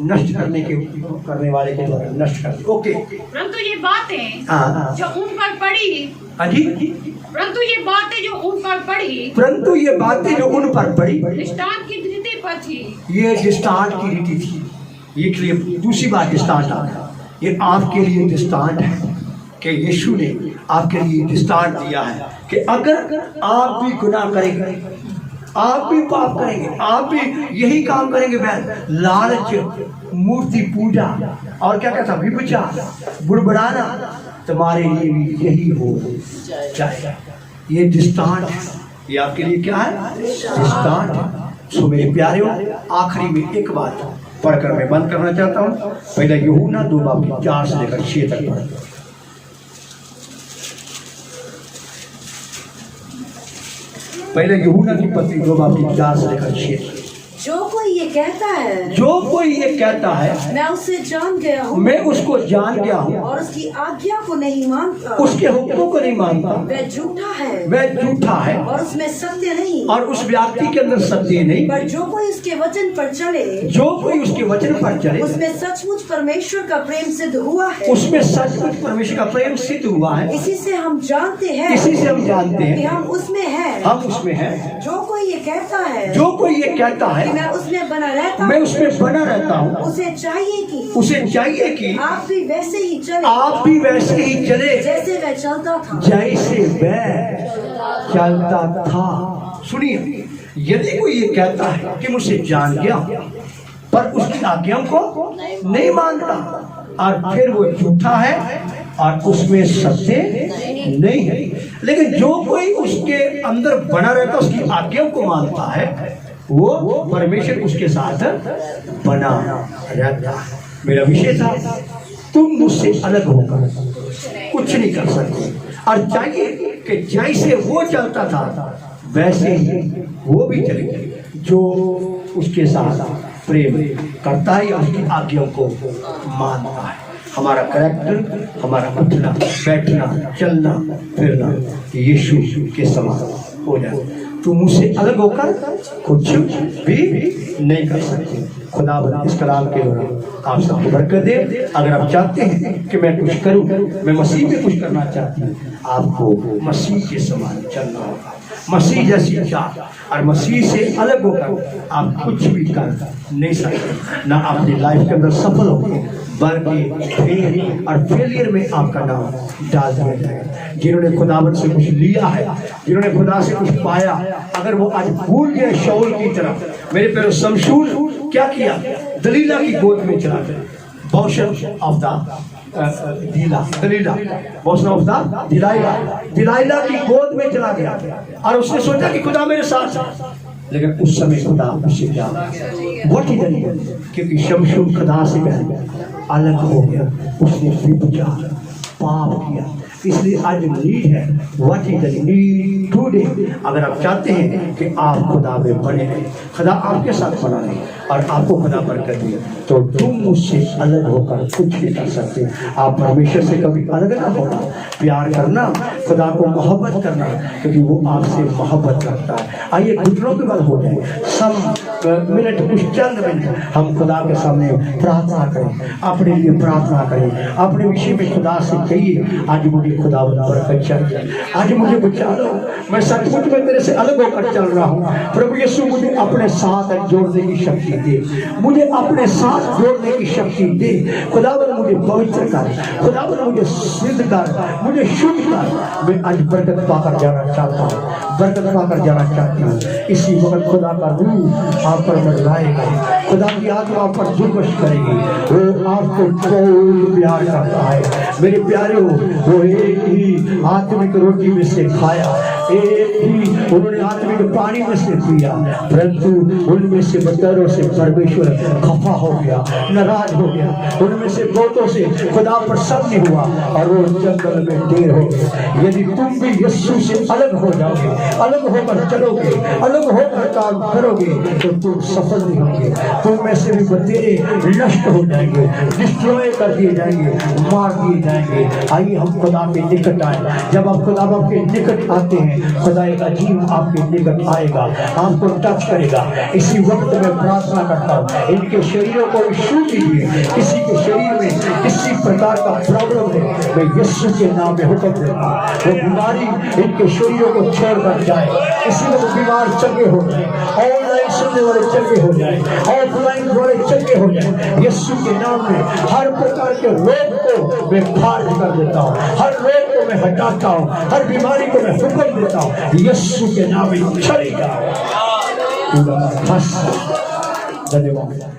नष्ट करने वाले के द्वारा नष्ट कर दे। ओके,
परंतु ये बातें जो उन पर पड़ी,
हाँ जी,
परंतु ये बातें जो उन पर पड़ी,
परंतु ये बातें जो उन पर पड़ी,
दृष्टांत की रीति पर थी।
ये दृष्टांत की रीति थी। ये दूसरी बात दृष्टांत आ गया। ये आपके लिए दृष्टांत है कि यीशु ने आपके लिए दृष्टांत दिया है कि अगर आप भी गुनाह करेंगे, आप भी पाप करेंगे, आप भी यही काम करेंगे, बहन, लालच, मूर्ति पूजा और क्या कहता, विभचार, बुड़बुड़ाना, तुम्हारे लिए भी यही हो जाएगा। ये दृष्टांत है। ये आपके लिए क्या है? दृष्टांत है। सो मेरे प्यारेओं, आखिरी में एक बात पढ़कर मैं बंद करना चाहता हूँ। पहले यूहन्ना 2:4 से लेकर 6 तक पढ़। पहले यूहन्ना की पत्री 2:4 से लेकर 6।
जो कोई ये कहता है,
जो कोई ये कहता है,
मैं उससे जान गया हूँ,
मैं उसको जान गया हूँ,
और उसकी आज्ञा को नहीं मानता,
उसके हुक्मों को नहीं मानता,
वह झूठा है,
वह झूठा है,
और उसमें सत्य नहीं,
और उस व्यक्ति के अंदर सत्य नहीं।
पर जो कोई उसके वचन पर चले,
जो कोई उसके वचन पर चले,
उसमें सचमुच परमेश्वर का प्रेम सिद्ध हुआ है।
उसमें सचमुच परमेश्वर का प्रेम सिद्ध हुआ है।
इसी से हम जानते हैं,
इसी से हम जानते
कि
हैं
हम उसमें हैं।
हम उसमें हैं।
जो कोई ये कहता है,
जो कोई ये कहता
कि
है
मैं उसमें बना रहता
मैं
हूँ,
उसमें बना रहता हूँ,
उसे चाहिए कि
आप
भी वैसे ही चले,
आप भी वैसे ही चले
जैसे वह चलता था।
जैसे वह चलता था। सुनिए, यदि कोई ये कहता है कि मुझसे जान गया पर उसकी आज्ञाओं को नहीं मानता, और फिर वो झूठा है और उसमें सत्य नहीं है। लेकिन जो कोई उसके अंदर बना रहता, उसकी आज्ञाओं को मानता है, वो परमेश्वर उसके साथ बना रहता है। मेरा विषय था, तुम मुझसे अलग होकर कुछ नहीं कर सकते, और चाहिए कि जैसे वो चलता था वैसे ही वो भी चले, जो उसके साथ प्रेम करता है या उसकी आज्ञाओं को मानता है। हमारा कैरेक्टर, हमारा उठना बैठना चलना फिरना यीशु के समान हो जाए। तुम मुझसे अलग होकर कुछ भी नहीं कर सकते। खुदा इस कलाम के दौरान आप सबको बरकत दे। अगर आप चाहते हैं कि मैं कुछ करूं, मैं मसीह में कुछ करना चाहती हूँ, आपको मसीह के समान चलना होगा, मसीह जैसी चाल, और मसीह से अलग होकर आप कुछ भी कर नहीं सकते। ना अपनी लाइफ के अंदर सफल होंगे, बल्कि फेल और फेलियर में आपका नाम डाल दिया जाएगा। जिन्होंने खुदावन से कुछ लिया है, जिन्होंने खुदा से कुछ पाया, अगर वो आज भूल गए शाऊल की तरफ, मेरे पैरों शमशूल क्या किया, दलीला की गोद में चला गया, बॉशन ऑफ द दिलाइला की गोद में चला गया, और उसने सोचा कि खुदा मेरे साथ है। लेकिन उस समय खुदा उससे क्या बहुत ही डरी, क्योंकि शमशूल खुदा से अलग हो गया, उसने व्यभिचार पाप किया। इसलिए आज नीड है, what is the need today. अगर आप चाहते हैं कि आप खुदा में बने रहें, खुदा आपके साथ बना रहे और आपको खुदा बरकत दे, तो तुम मुझसे अलग होकर कुछ नहीं कर सकते। आप परमेश्वर से कभी अलग ना होना, प्यार करना, खुदा को मोहब्बत करना, क्योंकि वो आपसे मोहब्बत रखता है। आइए घुटनों के बल हो जाए, सब मिनट, कुछ चंद मिनट हम खुदा के सामने प्रार्थना करें, अपने लिए प्रार्थना करें, अपने विषय में खुदा से कहिए, आज मुझे खुदा बरकत चाहिए, आज मुझे बचा लो, मैं सचमुच में तेरे से अलग होकर चल रहा हूँ। प्रभु यीशु मुझे अपने साथ जोड़ने की शक्ति दे, मुझे अपने साथ जोड़ने की शक्ति दे। खुदावन मुझे पवित्र कर, खुदावन मुझे सिद्ध कर, मुझे शुद्ध कर। मैं आज बरकत पाकर जाना चाहता हूँ, बरकत पाकर जाना चाहती हूँ। इसी वक्त खुदा का रूह आप पर मंडराएगा, खुदा की आत्मा आप पर जुल्म करेगी, वो आपको बहुत प्यार करता है। मेरे प्यारे हो, वो एक ही आत्मिक रोटी में से खाया, एक ही उन्होंने आत्मिक पानी में से पिया, परंतु उनमें से बतरों से परमेश्वर खफा हो गया, नाराज हो गया, उनमें से बहुतों से खुदा प्रसन्न नहीं हुआ, और वो जंगल में ढेर हो गए। यदि तुम भी यीशु से अलग हो जाओगे, अलग होकर चलोगे, अलग होकर काम करोगे, तो तुम सफल नहीं होंगे। तुम में से भी बतेरे नष्ट हो जाएंगे, डिस्ट्रॉय कर दिए जाएंगे, मार दिए जाएंगे। आइए हम खुदा के निकट आए। जब आप खुदा के निकट आते हैं, खुदा एक अजीब आपके निकट आएगा, आपको टच करेगा। इसी वक्त में प्रार्थना करता हूँ, इनके शरीरों को छू लीजिए। किसी के शरीर में किसी प्रकार का प्रॉब्लम है, मैं यीशु के नाम में हुक्म देता हूँ, वो बीमारी इनके शरीरों को छोड़कर जाए। इसी में बीमार चंगे हो जाए, ऑनलाइन सुनने वाले चंगे हो जाए, ऑफलाइन वाले चंगे हो जाए। यीशु के नाम में हर प्रकार के रोग को मैं खारिज कर देता हूँ, हर रोग को मैं हटाता हूँ, हर बीमारी को मैं हुक्म देता हूँ, यीशु के नाम में चलेगा। धन्यवाद।